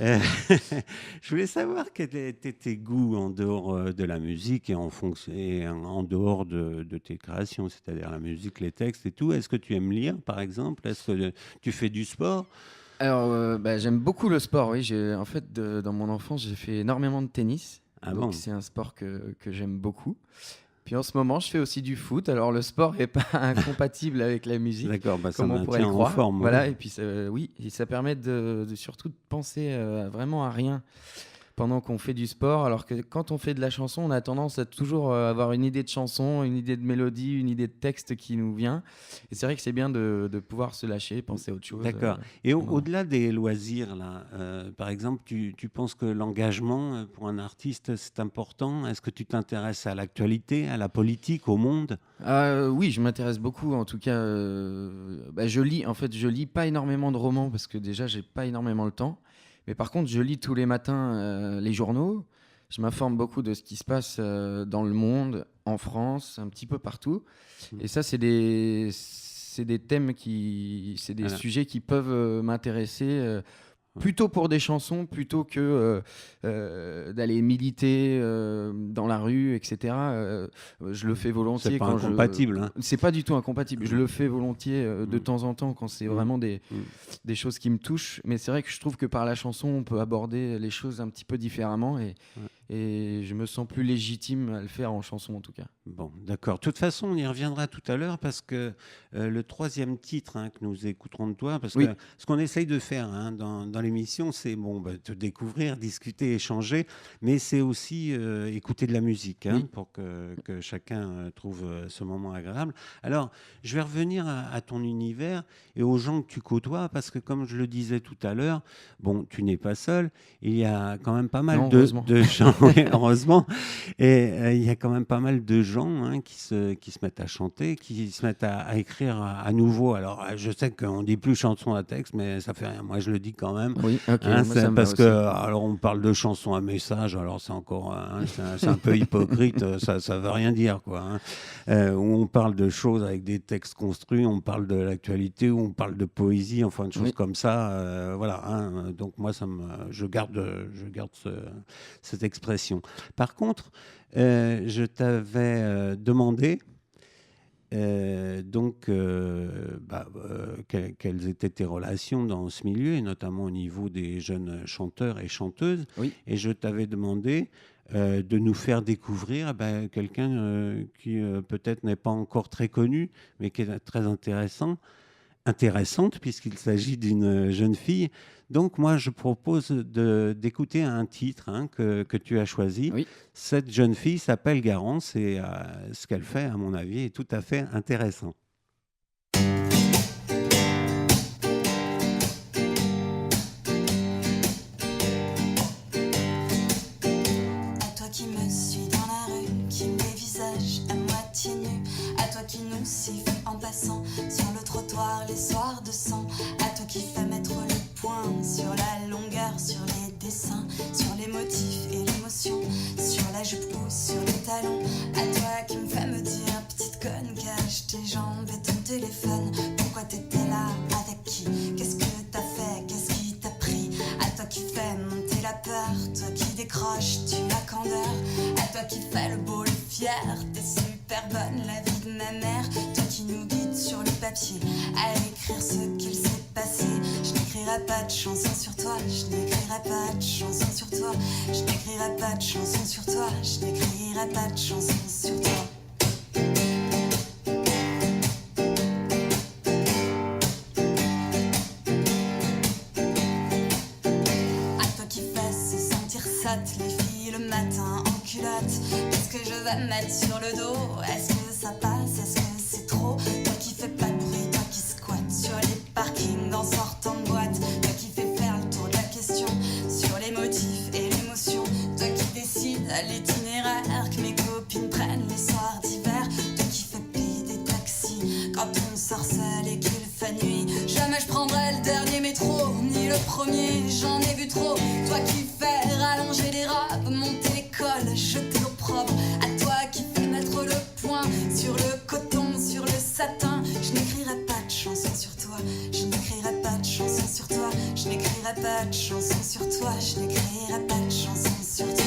Je voulais savoir quels étaient tes goûts en dehors de la musique et en dehors de tes créations, c'est-à-dire la musique, les textes et tout. Est-ce que tu aimes lire, par exemple ? Est-ce que tu fais du sport ? Alors, j'aime beaucoup le sport, oui. En fait, dans mon enfance, j'ai fait énormément de tennis. Donc, c'est un sport que j'aime beaucoup. Puis en ce moment, je fais aussi du foot. Alors le sport n'est pas incompatible avec la musique, d'accord, comme on pourrait le croire. En forme, voilà, et puis ça permet surtout de penser vraiment à rien pendant qu'on fait du sport, alors que quand on fait de la chanson, on a tendance à toujours avoir une idée de chanson, une idée de mélodie, une idée de texte qui nous vient. Et c'est vrai que c'est bien de pouvoir se lâcher, penser à autre chose. D'accord. Et au-delà des loisirs, là, par exemple, tu penses que l'engagement pour un artiste, c'est important? Est-ce que tu t'intéresses à l'actualité, à la politique, au monde? Oui, je m'intéresse beaucoup. En tout cas, je lis. En fait, je lis pas énormément de romans parce que déjà, j'ai pas énormément le temps. Mais par contre, je lis tous les matins les journaux. Je m'informe beaucoup de ce qui se passe dans le monde, en France, un petit peu partout. Et ça, c'est des thèmes c'est des sujets qui peuvent m'intéresser. Plutôt pour des chansons, plutôt que d'aller militer dans la rue, etc. Je le fais volontiers. C'est pas incompatible. Hein. C'est pas du tout incompatible. Je le fais volontiers de temps en temps quand c'est vraiment des choses qui me touchent. Mais c'est vrai que je trouve que par la chanson, on peut aborder les choses un petit peu différemment et je me sens plus légitime à le faire en chanson en tout cas. Bon, d'accord. De toute façon, on y reviendra tout à l'heure parce que le troisième titre que nous écouterons de toi, parce que ce qu'on essaye de faire dans l'émission, c'est te découvrir, discuter, échanger, mais c'est aussi écouter de la musique pour que chacun trouve ce moment agréable. Alors, je vais revenir à ton univers et aux gens que tu côtoies, parce que comme je le disais tout à l'heure, tu n'es pas seul, il y a quand même pas mal de gens, heureusement, et il y a quand même pas mal de gens qui se mettent à chanter, qui se mettent à écrire à nouveau. Alors, je sais qu'on dit plus chanson à texte, mais ça fait rien. Moi, je le dis quand même. Oui, ok. Parce que, alors, on parle de chansons à message, alors c'est encore, c'est un peu hypocrite, ça veut rien dire, quoi. Où on parle de choses avec des textes construits, on parle de l'actualité, où on parle de poésie, enfin, de choses comme ça. Voilà. Donc, moi, je garde cette expression. Par contre, je t'avais demandé quelles étaient tes relations dans ce milieu, et notamment au niveau des jeunes chanteurs et chanteuses. Oui. Et je t'avais demandé de nous faire découvrir quelqu'un qui peut-être n'est pas encore très connu, mais qui est très intéressante, puisqu'il s'agit d'une jeune fille. Donc, moi, je propose d'écouter un titre que tu as choisi. Oui. Cette jeune fille s'appelle Garance et ce qu'elle fait, à mon avis, est tout à fait intéressant. À toi qui me suis dans la rue, qui me dévisage à moitié nu, à toi qui nous siffle en passant sur le trottoir les soirs de sang, à toi qui fait mettre le point sur la longueur, sur les dessins, sur les motifs et l'émotion, sur la jupe ou sur les talons, à toi qui me fait me dire petite conne, cache tes jambes et ton téléphone, pourquoi t'étais là, avec qui, qu'est-ce que t'as fait, qu'est-ce qui t'a pris, à toi qui fais monter la peur, toi qui décroches, tu as candeur, à toi qui fais le beau, le fier, t'es super bonne, la vie de ma mère, toi qui nous guide sur le papier, à écrire ce qu'il s'est passé. Je n'écrirai pas de chanson sur toi, je n'écrirai pas de chanson sur toi, je n'écrirai pas de chanson sur toi, je n'écrirai pas de chanson sur toi. À toi qui fais se sentir sotte les filles le matin en culotte, qu'est-ce que je vais mettre sur le dos, est-ce que ça passe, est-ce que c'est trop, toi qui fais pas de bruit, toi qui squatte sur les parkings en sortant de boîte, toi qui fais faire le tour de la question sur les motifs et l'émotion, toi qui décides à l'itinéraire que mes copines prennent les soirs d'hiver, toi qui fais payer des taxis quand on sort seul et qu'il fait nuit, jamais je prendrai le dernier métro ni le premier, j'en ai vu trop, toi qui fais rallonger les robes, monter l'école, jeter l'opprobre, à toi qui fais mettre le point sur le coton, sur le satin, je n'écrirai pas de chanson sur toi, je n'écrirai pas de chanson sur toi, je n'écrirai pas de chanson sur toi, je n'écrirai pas de chanson sur toi.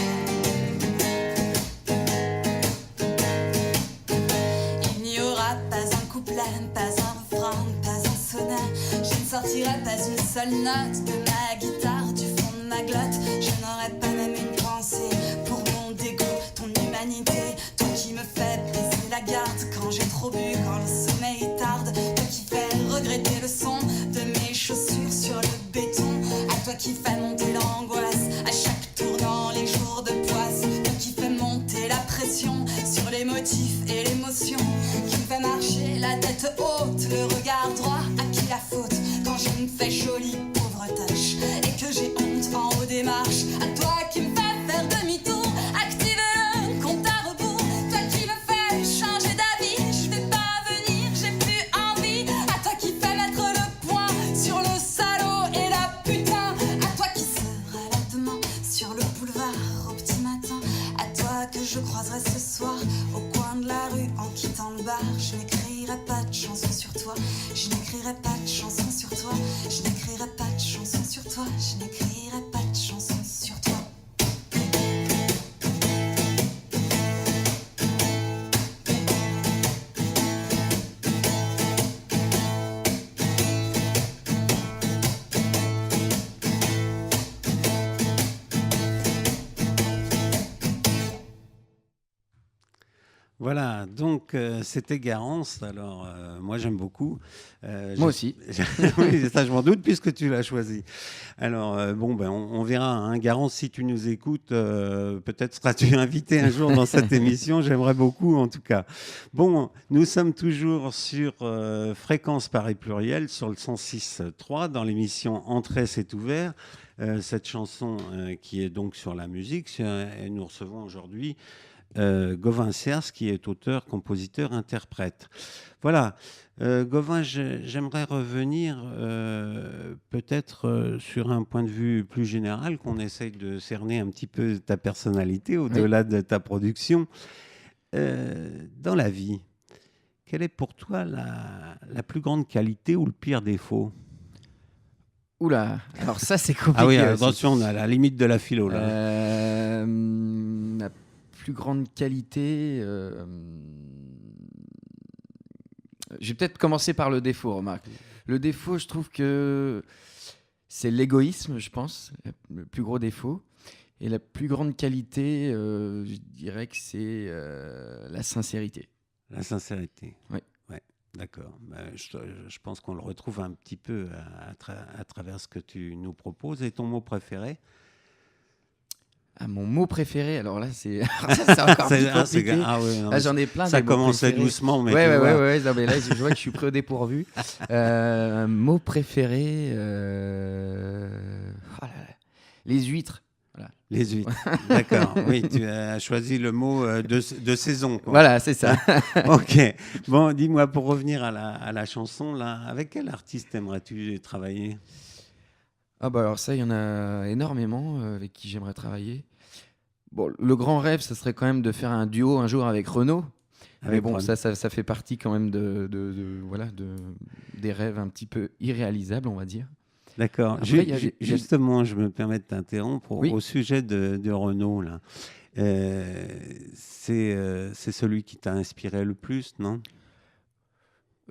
Il n'y aura pas un couplet, pas un refrain, pas un sonnet, je ne sortirai pas une seule note de ma guitare, du fond de ma glotte, je n'aurai pas même une pensée pour mon dégoût, ton humanité, toi qui me fais baisser la garde quand j'ai trop bu, quand le sommeil tarde, toi qui fais regretter le son de mes chaussures sur le béton, à toi qui fais monter l'angoisse à chaque tournant fais jolie pauvre tâche et que j'ai honte en haut des marches. À toi qui me fais faire demi-tour, active le compte à rebours. Toi qui me fais changer d'avis, je vais pas venir, j'ai plus envie. À toi qui fais mettre le point sur le salaud et la putain. À toi qui sera là demain sur le boulevard au petit matin. À toi que je croiserai ce soir au coin de la rue en quittant le bar. Je n'écrirai pas de chanson sur toi, je n'écrirai pas de chanson sur toi, je n'écrirai pas de chanson sur toi, je n'écrirai pas de chanson sur toi. Voilà, donc c'était Garance. Alors, moi j'aime beaucoup. Moi aussi. Oui, ça je m'en doute puisque tu l'as choisi. Alors, on verra. Hein. Garance, si tu nous écoutes, peut-être seras-tu invité un jour dans cette émission. J'aimerais beaucoup en tout cas. Bon, nous sommes toujours sur Fréquence Paris Pluriel, sur le 106.3, dans l'émission Entrée, c'est ouvert. Cette chanson qui est donc sur la musique. Et nous recevons aujourd'hui Gauvin Cers, qui est auteur, compositeur, interprète. Voilà. Gauvin, j'aimerais revenir peut-être sur un point de vue plus général, qu'on essaye de cerner un petit peu ta personnalité au-delà de ta production. Dans la vie, quelle est pour toi la plus grande qualité ou le pire défaut ? Oula, alors ça c'est compliqué. Ah oui, attention, on est à la limite de la philo là. La plus grande qualité. Je vais peut-être commencer par le défaut, remarque. Le défaut, je trouve que c'est l'égoïsme, je pense, le plus gros défaut. Et la plus grande qualité, je dirais que c'est la sincérité. La sincérité. Oui. Ouais, d'accord. Je pense qu'on le retrouve un petit peu à travers ce que tu nous proposes. Et ton mot préféré ? Ah, mon mot préféré, alors là, c'est encore plus compliqué. J'en ai plein. Ça commençait doucement, mais ouais. Non, mais là, je vois que je suis pris au dépourvu. Mot préféré, les huîtres. Voilà. Les huîtres, d'accord. Oui, tu as choisi le mot de saison. Quoi. Voilà, c'est ça. Ok. Bon, dis-moi, pour revenir à la chanson, là, avec quel artiste aimerais-tu travailler ? Ah bah alors ça, il y en a énormément avec qui j'aimerais travailler. Bon, le grand rêve, ça serait quand même de faire un duo un jour avec Renaud. Mais bon, ça fait partie quand même des rêves un petit peu irréalisables, on va dire. D'accord. Justement, je me permets de t'interrompre au sujet de Renaud. Là. C'est celui qui t'a inspiré le plus, non ?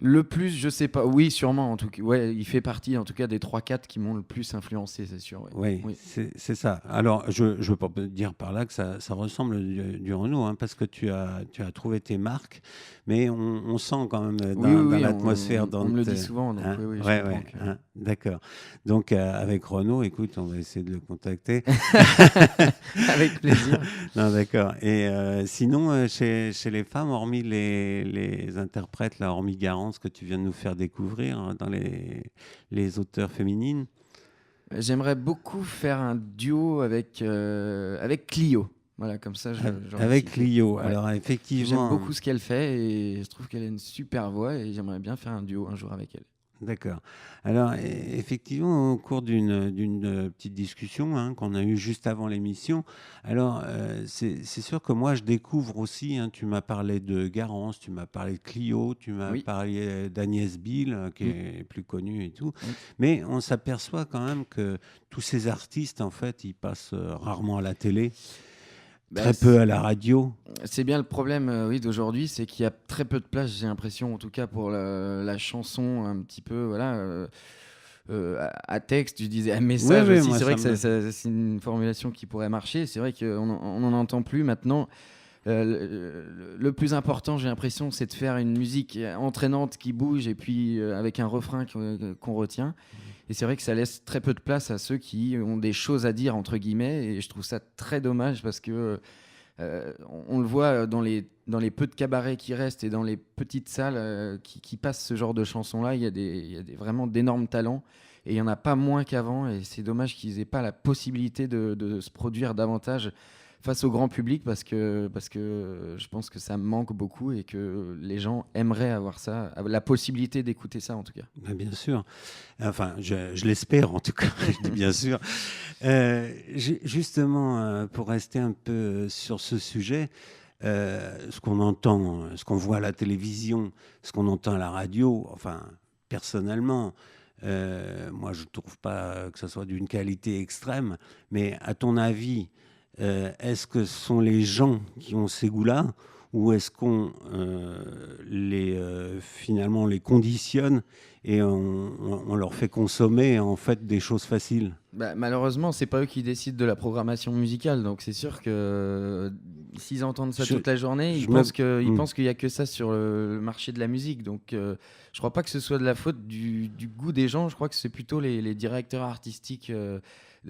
Le plus, je sais pas. Oui, sûrement. En tout cas, ouais, il fait partie, en tout cas, des 3-4 qui m'ont le plus influencé, c'est sûr. Ouais. Oui. C'est ça. Alors, je veux pas dire par là que ça ressemble du Renaud, hein, parce que tu as trouvé tes marques, mais on sent quand même dans l'atmosphère. On me le dit souvent. Donc, d'accord. Donc, avec Renaud, écoute, on va essayer de le contacter. Avec plaisir. Non, d'accord. Et sinon, chez les femmes, hormis les interprètes, là, hormis Garance, que tu viens de nous faire découvrir dans les auteurs féminines. J'aimerais beaucoup faire un duo avec Clio. Voilà, comme ça. Avec Clio. Ouais. Alors, effectivement. J'aime beaucoup ce qu'elle fait et je trouve qu'elle a une super voix et j'aimerais bien faire un duo un jour avec elle. D'accord. Alors, effectivement, au cours d'une petite discussion qu'on a eue juste avant l'émission, alors c'est sûr que moi, je découvre aussi, tu m'as parlé de Garance, tu m'as parlé de Clio, tu m'as parlé d'Agnès Bill, qui est plus connue et tout, mais on s'aperçoit quand même que tous ces artistes, en fait, ils passent rarement à la télé. Très peu à la radio. C'est bien le problème d'aujourd'hui, c'est qu'il y a très peu de place, j'ai l'impression, en tout cas pour la chanson un petit peu à texte, tu disais à message aussi. C'est vrai que c'est une formulation qui pourrait marcher. C'est vrai qu'on n'en entend plus maintenant. Le plus important, j'ai l'impression, c'est de faire une musique entraînante qui bouge et puis avec un refrain qu'on retient. Et c'est vrai que ça laisse très peu de place à ceux qui ont des choses à dire, entre guillemets. Et je trouve ça très dommage parce que on le voit dans les peu de cabarets qui restent et dans les petites salles qui passent ce genre de chansons-là. Il y a vraiment d'énormes talents. et il y en a pas moins qu'avant, et c'est dommage qu'ils aient pas la possibilité de se produire davantage face au grand public, parce que je pense que ça manque beaucoup et que les gens aimeraient avoir ça, la possibilité d'écouter ça en tout cas. Bien sûr. Enfin, je l'espère en tout cas, je dis bien sûr. Justement, pour rester un peu sur ce sujet, ce qu'on entend, ce qu'on voit à la télévision, ce qu'on entend à la radio, enfin, personnellement, moi je ne trouve pas que ça soit d'une qualité extrême, mais à ton avis, est-ce que ce sont les gens qui ont ces goûts-là, ou est-ce qu'on finalement les conditionne et on leur fait consommer en fait des choses faciles? Malheureusement, c'est pas eux qui décident de la programmation musicale, donc c'est sûr que s'ils entendent ça toute la journée, ils pensent qu'il y a que ça sur le marché de la musique. Donc je crois pas que ce soit de la faute du goût des gens. Je crois que c'est plutôt les directeurs artistiques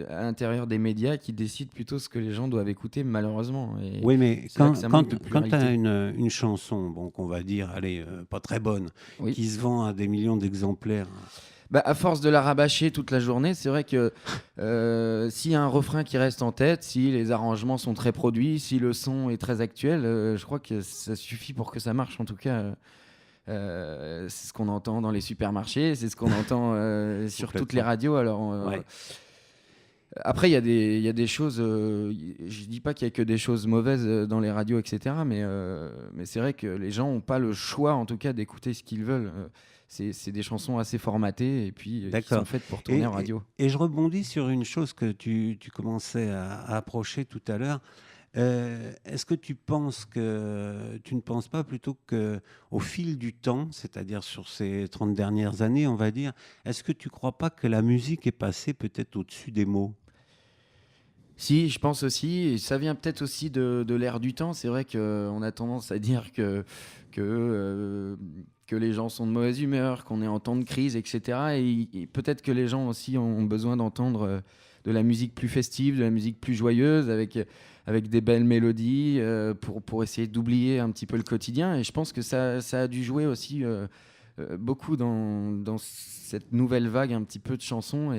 à l'intérieur des médias qui décident plutôt ce que les gens doivent écouter, malheureusement. Et oui, mais quand tu as une une chanson, bon, qu'on va dire, allez, pas très bonne, Oui. qui se vend à des millions d'exemplaires. À force de la rabâcher toute la journée, c'est vrai que s'il y a un refrain qui reste en tête, si les arrangements sont très produits, si le son est très actuel, je crois que ça suffit pour que ça marche. En tout cas, c'est ce qu'on entend dans les supermarchés, c'est ce qu'on entend sur toutes les radios. Alors, Ouais. après, il y a des choses. Je dis pas qu'il y a que des choses mauvaises dans les radios, etc. Mais c'est vrai que les gens n'ont pas le choix, en tout cas, d'écouter ce qu'ils veulent. C'est des chansons assez formatées et puis qui sont faites pour tourner en radio. Et je rebondis sur une chose que tu commençais à approcher tout à l'heure. Est-ce que tu ne penses pas plutôt qu'au fil du temps, c'est-à-dire sur ces 30 dernières années, on va dire, est-ce que tu ne crois pas que la musique est passée peut-être au-dessus des mots? Si, je pense aussi, et ça vient peut-être aussi de l'ère du temps. C'est vrai qu'on a tendance à dire que les gens sont de mauvaise humeur, qu'on est en temps de crise, etc. Et peut-être que les gens aussi ont besoin d'entendre de la musique plus festive, de la musique plus joyeuse, avec des belles mélodies, pour essayer d'oublier un petit peu le quotidien. Et je pense que ça a dû jouer aussi beaucoup dans cette nouvelle vague un petit peu de chansons.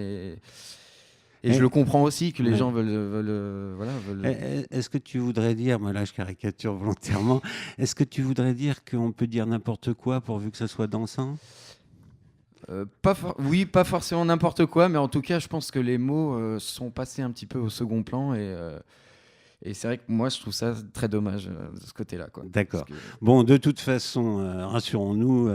Et je le comprends aussi que les gens veulent. Est-ce que tu voudrais dire, moi là je caricature volontairement, est-ce que tu voudrais dire qu'on peut dire n'importe quoi pourvu que ça soit dansant? Oui, pas forcément n'importe quoi, mais en tout cas, je pense que les mots sont passés un petit peu au second plan et c'est vrai que moi, je trouve ça très dommage de ce côté-là, quoi. D'accord. Bon, de toute façon, rassurons-nous,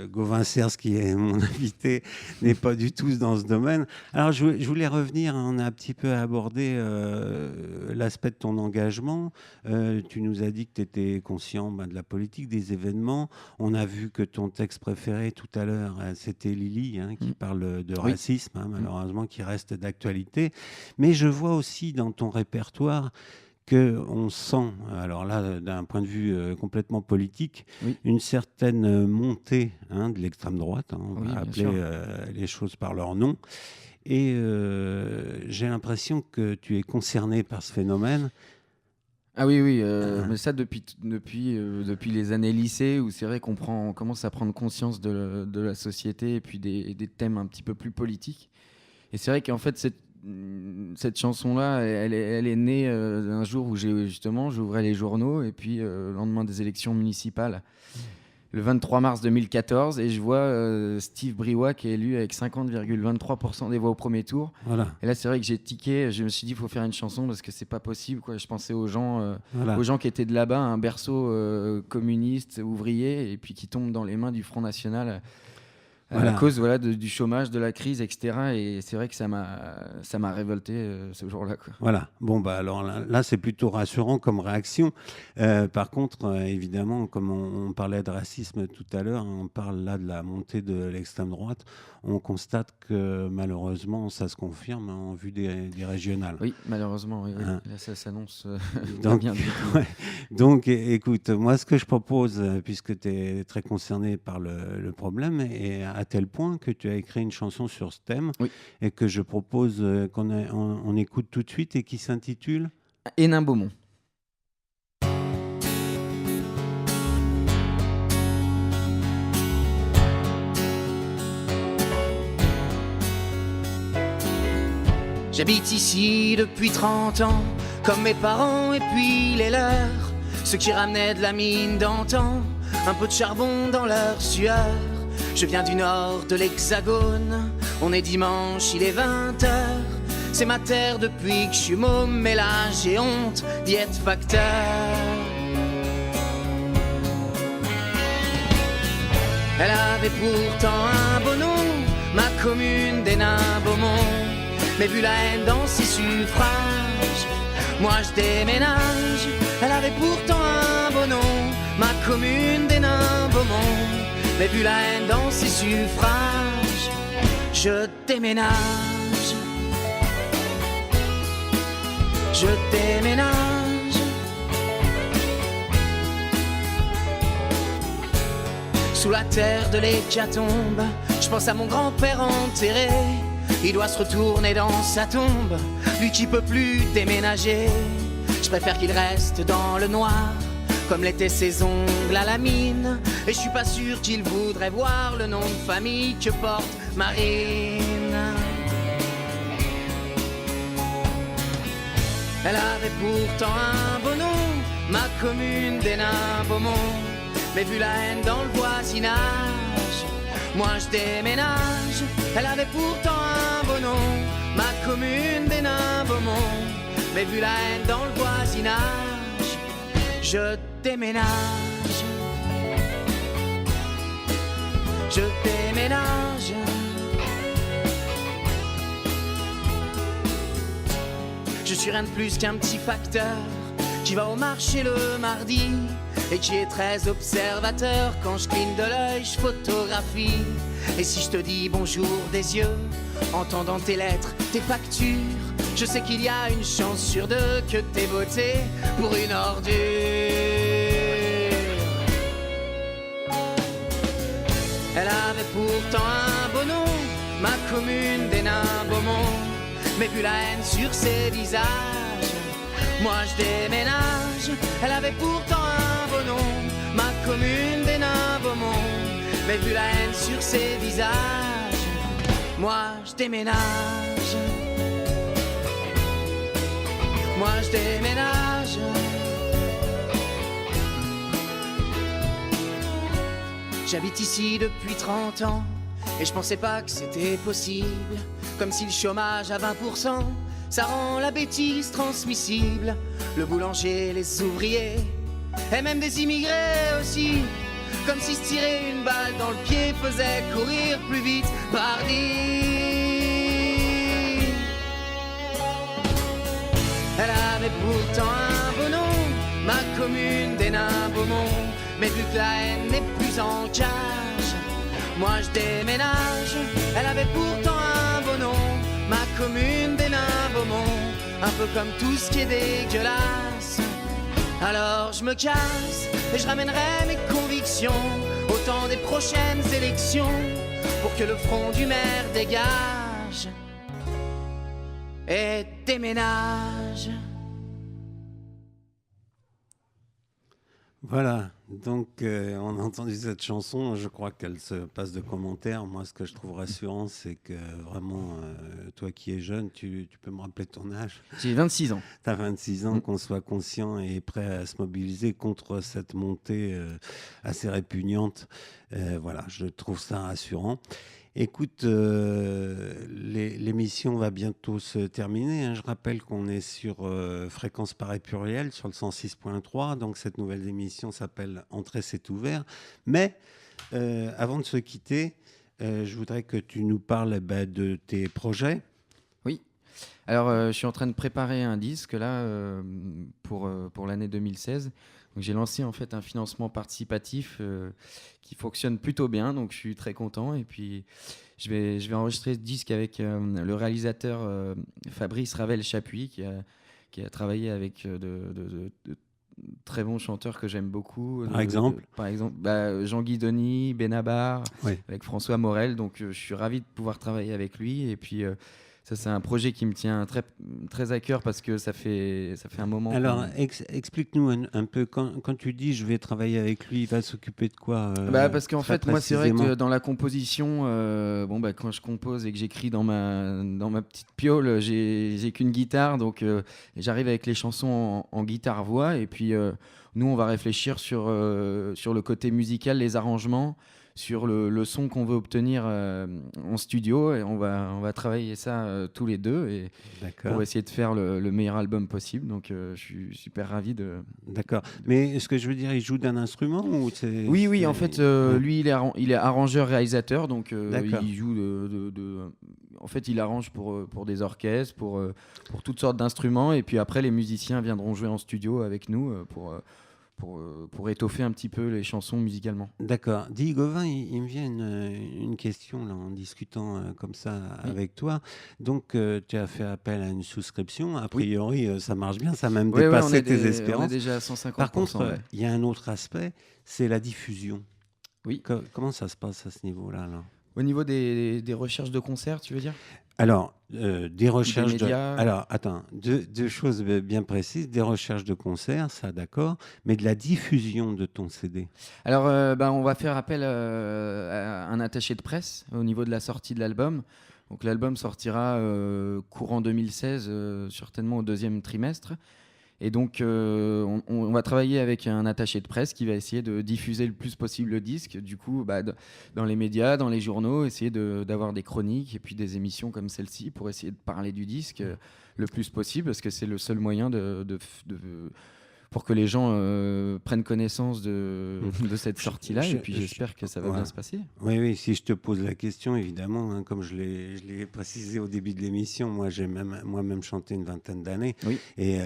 Gauvin Cers, qui est mon invité, n'est pas du tout dans ce domaine. Alors, je voulais revenir, on a un petit peu abordé l'aspect de ton engagement. Tu nous as dit que tu étais conscient de la politique, des événements. On a vu que ton texte préféré tout à l'heure, c'était Lily, qui parle de racisme, malheureusement, qui reste d'actualité. Mais je vois aussi dans ton répertoire qu'on sent, alors là, d'un point de vue complètement politique, une certaine montée de l'extrême droite, on va appeler les choses par leur nom. Et j'ai l'impression que tu es concerné par ce phénomène. Ah oui, mais ça depuis les années lycée, où c'est vrai qu'on commence à prendre conscience de la société et puis des thèmes un petit peu plus politiques. Et c'est vrai qu'en fait, cette chanson-là, elle est née un jour où j'ouvrais les journaux et puis le lendemain des élections municipales, le 23 mars 2014, et je vois Steve Briouat qui est élu avec 50,23% des voix au premier tour. Voilà. Et là, c'est vrai que j'ai tiqué, je me suis dit, il faut faire une chanson parce que c'est pas possible, quoi. Je pensais aux gens qui étaient de là-bas, un berceau communiste, ouvrier, et puis qui tombent dans les mains du Front National. À cause du chômage, de la crise, etc. Et c'est vrai que ça m'a révolté ce jour-là, quoi. Voilà. Bon, alors là, c'est plutôt rassurant comme réaction. Par contre, évidemment, comme on parlait de racisme tout à l'heure, on parle là de la montée de l'extrême droite. On constate que malheureusement, ça se confirme en vue des régionales. Oui, malheureusement. Oui. Là, ça s'annonce donc, bien. Donc, écoute, moi, ce que je propose, puisque tu es très concerné par le problème, et à tel point que tu as écrit une chanson sur ce thème, et que je propose qu'on écoute tout de suite et qui s'intitule Hénin Beaumont. J'habite ici depuis 30 ans, comme mes parents et puis les leurs. Ceux qui ramenaient de la mine d'antan, un peu de charbon dans leur sueur. Je viens du nord de l'Hexagone, on est dimanche, il est 20h. C'est ma terre depuis que je suis môme, mais là j'ai honte d'y être facteur. Elle avait pourtant un beau nom, ma commune des nains Beaumont. Mais vu la haine dans ses suffrages, moi je déménage. Elle avait pourtant un beau nom, ma commune des nains Beaumont. Mais vu la haine dans ses suffrages, je déménage. Je déménage. Sous la terre de l'hécatombe, je pense à mon grand-père enterré. Il doit se retourner dans sa tombe, lui qui peut plus déménager. Je préfère qu'il reste dans le noir, comme l'étaient ses ongles à la mine. Et je suis pas sûr qu'il voudrait voir le nom de famille que porte Marine. Elle avait pourtant un beau nom, ma commune des nains Beaumont. Mais vu la haine dans le voisinage, moi je déménage. Elle avait pourtant un beau nom, ma commune des nains Beaumont. Mais vu la haine dans le voisinage, je déménage. Je déménage. Je suis rien de plus qu'un petit facteur qui va au marché le mardi et qui est très observateur. Quand je cligne de l'œil, je photographie. Et si je te dis bonjour des yeux, entendant tes lettres, tes factures, je sais qu'il y a une chance sur deux que t'aies voté pour une ordure. Elle avait pourtant un beau nom, ma commune des nains Beaumont. Mais vu la haine sur ses visages, moi je déménage. Elle avait pourtant un beau nom, ma commune des nains Beaumont. Mais vu la haine sur ses visages, moi je déménage. Moi je déménage. J'habite ici depuis 30 ans et je pensais pas que c'était possible. Comme si le chômage à 20%, ça rend la bêtise transmissible. Le boulanger, les ouvriers, et même des immigrés aussi. Comme si se tirer une balle dans le pied faisait courir plus vite, pardi. Elle avait pourtant un beau nom, ma commune des nains Beaumont. Mais vu que la haine n'est plus en cage, moi je déménage. Elle avait pourtant un beau nom, ma commune des nains Beaumont. Un peu comme tout ce qui est dégueulasse. Alors je me casse et je ramènerai mes convictions au temps des prochaines élections, pour que le front du maire dégage et déménage. Voilà, donc on a entendu cette chanson, je crois qu'elle se passe de commentaires. Moi, ce que je trouve rassurant, c'est que vraiment, toi qui es jeune, tu peux me rappeler ton âge? J'ai 26 ans. Tu as 26 ans, qu'on soit conscient et prêt à se mobiliser contre cette montée assez répugnante. Voilà, je trouve ça rassurant. Écoute, l'émission va bientôt se terminer, hein. Je rappelle qu'on est sur Fréquence Paris Pluriel, sur le 106.3. Donc, cette nouvelle émission s'appelle Entrée, c'est ouvert. Mais avant de se quitter, je voudrais que tu nous parles de tes projets. Oui. Alors, je suis en train de préparer un disque là pour l'année 2016. Donc, j'ai lancé en fait un financement participatif qui fonctionne plutôt bien, donc je suis très content. Et puis je vais enregistrer ce disque avec le réalisateur Fabrice Ravel-Chapuis qui a travaillé avec de très bons chanteurs que j'aime beaucoup. Par exemple Jean-Guy Denis, Benabar, oui. avec François Morel. Donc je suis ravi de pouvoir travailler avec lui. Et puis Ça, c'est un projet qui me tient très, très à cœur parce que ça fait un moment. Alors, explique-nous un peu, quand tu dis je vais travailler avec lui, il va s'occuper de quoi Parce qu'en fait, moi, c'est vrai que dans la composition, quand je compose et que j'écris dans ma petite piole, j'ai qu'une guitare, donc j'arrive avec les chansons en guitare-voix, et puis nous, on va réfléchir sur le côté musical, les arrangements, sur le son qu'on veut obtenir en studio, et on va travailler ça tous les deux pour essayer de faire le meilleur album possible. Donc je suis super ravi de... D'accord. Mais ce que je veux dire, il joue d'un instrument ou c'est... Oui, en fait, lui, il est arrangeur-réalisateur, donc il joue en fait, il arrange pour des orchestres, pour toutes sortes d'instruments, et puis après, les musiciens viendront jouer en studio avec nous pour étoffer un petit peu les chansons musicalement. D'accord. Dis, Gauvin, il me vient une question là, en discutant comme ça avec toi. Donc, tu as fait appel à une souscription. A priori, ça marche bien. Ça a même dépassé tes espérances. On est déjà à 150%. Par contre, il y a un autre aspect, c'est la diffusion. Oui. Comment ça se passe à ce niveau-là là ? Au niveau des recherches de concerts, tu veux dire ? Alors, des recherches des médias. Alors, attends, deux choses bien précises. Des recherches de concerts, ça d'accord, mais de la diffusion de ton CD. Alors, on va faire appel à un attaché de presse au niveau de la sortie de l'album. Donc, l'album sortira courant 2016, certainement au deuxième trimestre. Et donc, on va travailler avec un attaché de presse qui va essayer de diffuser le plus possible le disque. Du coup, dans les médias, dans les journaux, essayer d'avoir des chroniques et puis des émissions comme celle-ci pour essayer de parler du disque le plus possible, parce que c'est le seul moyen pour que les gens prennent connaissance de cette sortie-là. Et puis, j'espère que ça va bien se passer. Oui, si je te pose la question, évidemment, hein, comme je l'ai précisé au début de l'émission, moi, j'ai moi-même chanté une vingtaine d'années. Oui. Et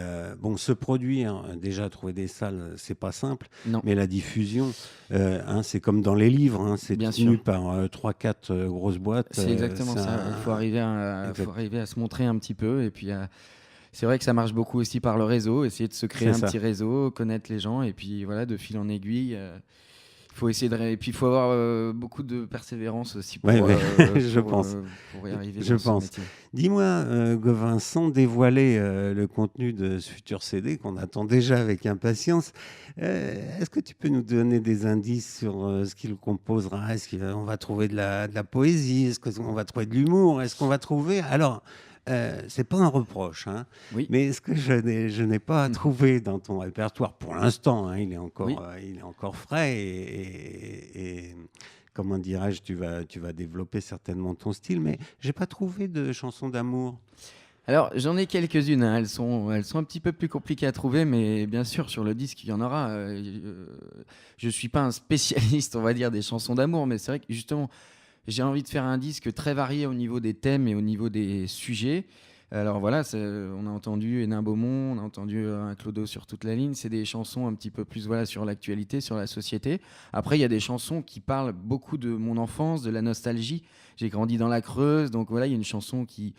se produire, déjà, trouver des salles, c'est pas simple. Non. Mais la diffusion, c'est comme dans les livres, hein, c'est bien tenu sûr par 3-4 grosses boîtes. C'est exactement ça. Il faut arriver à se montrer un petit peu, et puis c'est vrai que ça marche beaucoup aussi par le réseau, essayer de se créer petit réseau, connaître les gens, et puis voilà, de fil en aiguille. Il faut essayer et puis il faut avoir beaucoup de persévérance aussi pour, je pense. Pour y arriver. Je pense. Dis-moi, Gauvin, sans dévoiler le contenu de ce futur CD qu'on attend déjà avec impatience, est-ce que tu peux nous donner des indices sur ce qu'il composera ? Est-ce qu'on va trouver de la poésie ? Est-ce qu'on va trouver de l'humour ? Est-ce qu'on va trouver... Alors, c'est pas un reproche, hein, mais ce que je n'ai pas trouvé dans ton répertoire pour l'instant, hein, il est encore frais et comment dirais-je, tu vas développer certainement ton style, mais j'ai pas trouvé de chansons d'amour. Alors, j'en ai quelques-unes, hein. Elles sont un petit peu plus compliquées à trouver, mais bien sûr, sur le disque, il y en aura. Je suis pas un spécialiste, on va dire, des chansons d'amour, mais c'est vrai que justement, j'ai envie de faire un disque très varié au niveau des thèmes et au niveau des sujets. Alors voilà, on a entendu Hénin Beaumont, on a entendu un Clodo sur toute la ligne. C'est des chansons un petit peu plus sur l'actualité, sur la société. Après, il y a des chansons qui parlent beaucoup de mon enfance, de la nostalgie. J'ai grandi dans la Creuse, donc voilà, il y a une chanson qui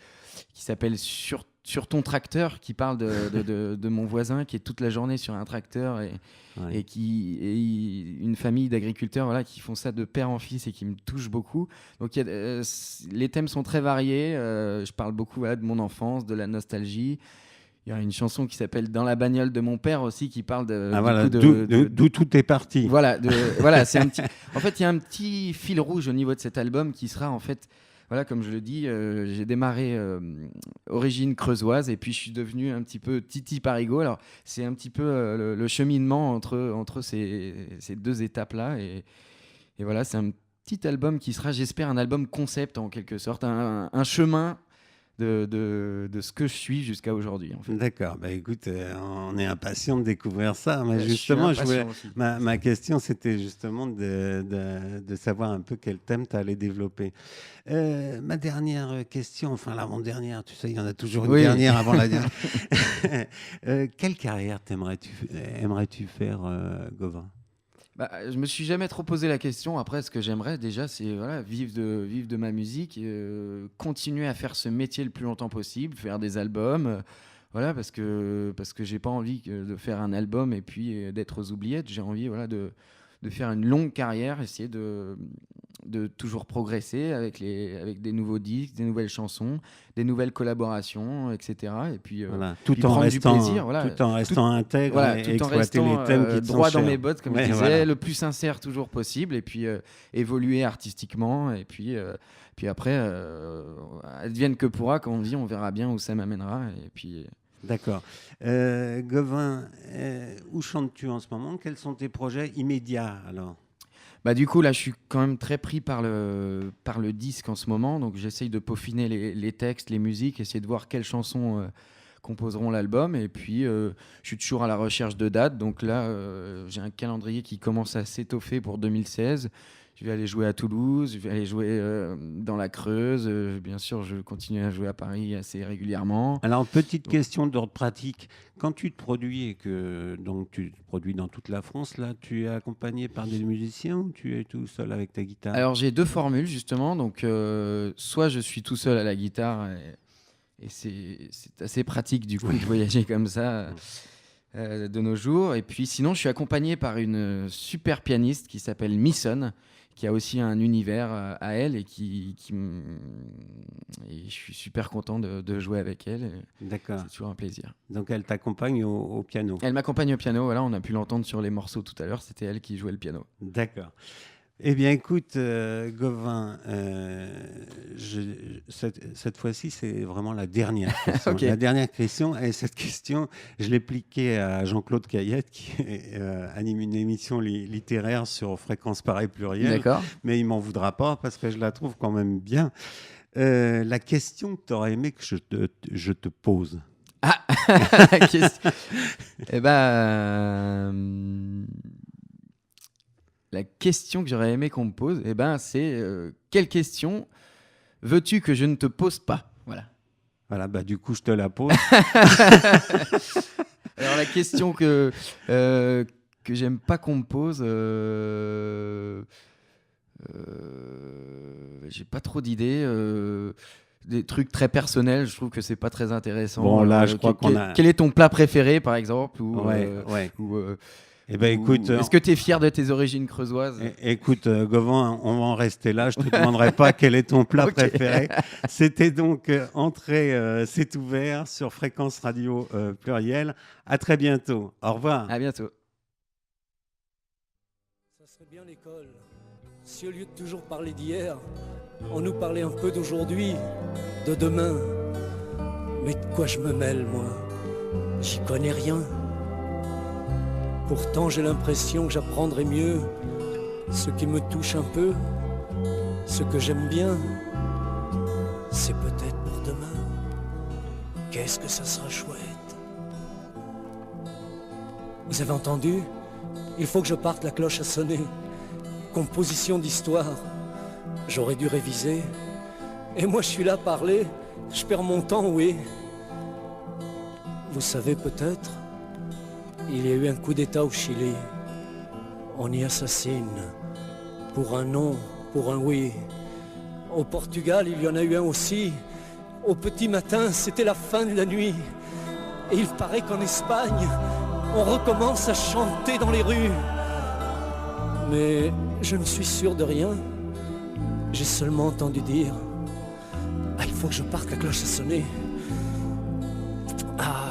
s'appelle sur ton tracteur, qui parle de mon voisin qui est toute la journée sur un tracteur et une famille d'agriculteurs qui font ça de père en fils et qui me touche beaucoup. Donc les thèmes sont très variés. Je parle beaucoup de mon enfance, de la nostalgie. Il y a une chanson qui s'appelle Dans la bagnole de mon père aussi, qui parle d'où tout est parti. Voilà, c'est un petit. En fait, il y a un petit fil rouge au niveau de cet album qui sera en fait. Voilà, comme je le dis, j'ai démarré origine creusoise et puis je suis devenu un petit peu Titi Parigot. Alors, c'est un petit peu le cheminement entre ces deux étapes-là. Et voilà, c'est un petit album qui sera, j'espère, un album concept en quelque sorte, un chemin de ce que je suis jusqu'à aujourd'hui. En fait. D'accord. Écoute, on est impatient de découvrir ça. Mais justement, ma question, c'était justement de savoir un peu quel thème tu allais développer. Ma dernière question, enfin l'avant-dernière, tu sais, il y en a toujours une dernière avant la dernière. Quelle carrière aimerais-tu faire, Gauvin ? Je me suis jamais trop posé la question. Après, ce que j'aimerais déjà, c'est vivre de ma musique, continuer à faire ce métier le plus longtemps possible, faire des albums, parce que j'ai pas envie de faire un album et puis d'être aux oubliettes. J'ai envie de faire une longue carrière, essayer de de toujours progresser avec des nouveaux disques, des nouvelles chansons, des nouvelles collaborations, etc. Et puis, tout puis en prendre restant, du plaisir. Voilà. Tout en restant intègre Voilà, et tout en exploiter restant les thèmes qui te droit sont dans chers. mes bottes, comme Ouais, je disais, voilà. le plus sincère toujours possible, et puis évoluer artistiquement, et puis après, advienne que pourra, comme on dit, on verra bien où ça m'amènera. Et puis... D'accord. Gauvin, où chantes-tu en ce moment? Quels sont tes projets immédiats alors? Bah, du coup, là, je suis quand même très pris par le disque en ce moment, donc j'essaye de peaufiner les textes, les musiques, essayer de voir quelles chansons composeront l'album, et puis je suis toujours à la recherche de dates, donc là, j'ai un calendrier qui commence à s'étoffer pour 2016. Je vais aller jouer à Toulouse, je vais aller jouer dans la Creuse. Bien sûr, je continue à jouer à Paris assez régulièrement. Alors, petite question d'ordre pratique. Quand tu te produis et que donc, tu te produis dans toute la France, là, tu es accompagné par des musiciens ou tu es tout seul avec ta guitare? Alors, j'ai 2 formules, justement. Donc, soit je suis tout seul à la guitare, et c'est assez pratique, du coup, de voyager comme ça de nos jours. Et puis, sinon, je suis accompagné par une super pianiste qui s'appelle Misson, qui a aussi un univers à elle, et et je suis super content de jouer avec elle. D'accord. C'est toujours un plaisir. Donc elle t'accompagne au piano. Elle m'accompagne au piano, voilà, on a pu l'entendre sur les morceaux tout à l'heure, c'était elle qui jouait le piano. D'accord. Eh bien, écoute, Gauvin, cette fois-ci, c'est vraiment la dernière question. Okay. La dernière question, et cette question, je l'ai pliquée à Jean-Claude Caillette, qui anime une émission littéraire sur Fréquence Pareil Pluriel. D'accord. Mais il ne m'en voudra pas parce que je la trouve quand même bien. La question que tu aurais aimé que je te pose. Ah, question. Eh ben... La question que j'aurais aimé qu'on me pose, c'est quelle question veux-tu que je ne te pose pas? Voilà. Voilà, bah du coup, je te la pose. Alors la question que j'aime pas qu'on me pose, j'ai pas trop d'idées. Des trucs très personnels, je trouve que c'est pas très intéressant. Bon, là, je crois qu'on a... Quel est ton plat préféré, par exemple? Eh ben, écoute, est-ce que tu es fier de tes origines creusoises? Écoute, Gauvin, on va en rester là. Je ne te demanderai pas quel est ton plat préféré. C'était donc Entrée, c'est ouvert sur Fréquence Radio Pluriel. À très bientôt. Au revoir. À bientôt. Ça serait bien l'école, si au lieu de toujours parler d'hier, on nous parlait un peu d'aujourd'hui, de demain. Mais de quoi je me mêle, moi? J'y connais rien. Pourtant j'ai l'impression que j'apprendrai mieux ce qui me touche un peu, ce que j'aime bien. C'est peut-être pour demain. Qu'est-ce que ça sera chouette. Vous avez entendu? Il faut que je parte, la cloche a sonné. Composition d'histoire. J'aurais dû réviser. Et moi je suis là à parler. Je perds mon temps, oui. Vous savez peut-être, il y a eu un coup d'État au Chili. On y assassine. Pour un non, pour un oui. Au Portugal, il y en a eu un aussi. Au petit matin, c'était la fin de la nuit. Et il paraît qu'en Espagne, on recommence à chanter dans les rues. Mais je ne suis sûr de rien. J'ai seulement entendu dire: ah, il faut que je parte, la cloche a sonné. Ah,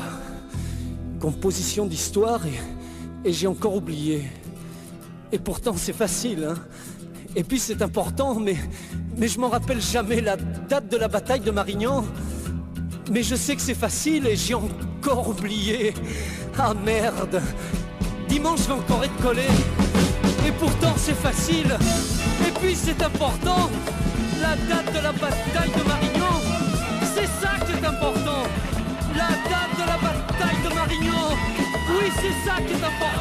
composition d'histoire et j'ai encore oublié. Et pourtant c'est facile, hein. Et puis c'est important, mais je m'en rappelle jamais la date de la bataille de Marignan. Mais je sais que c'est facile et j'ai encore oublié. Ah merde, dimanche je vais encore être collé. Et pourtant c'est facile. Et puis c'est important, la date de la bataille de Marignan. C'est ça qui est important. La date de la bataille de Marignan. Oui, c'est ça qui est important.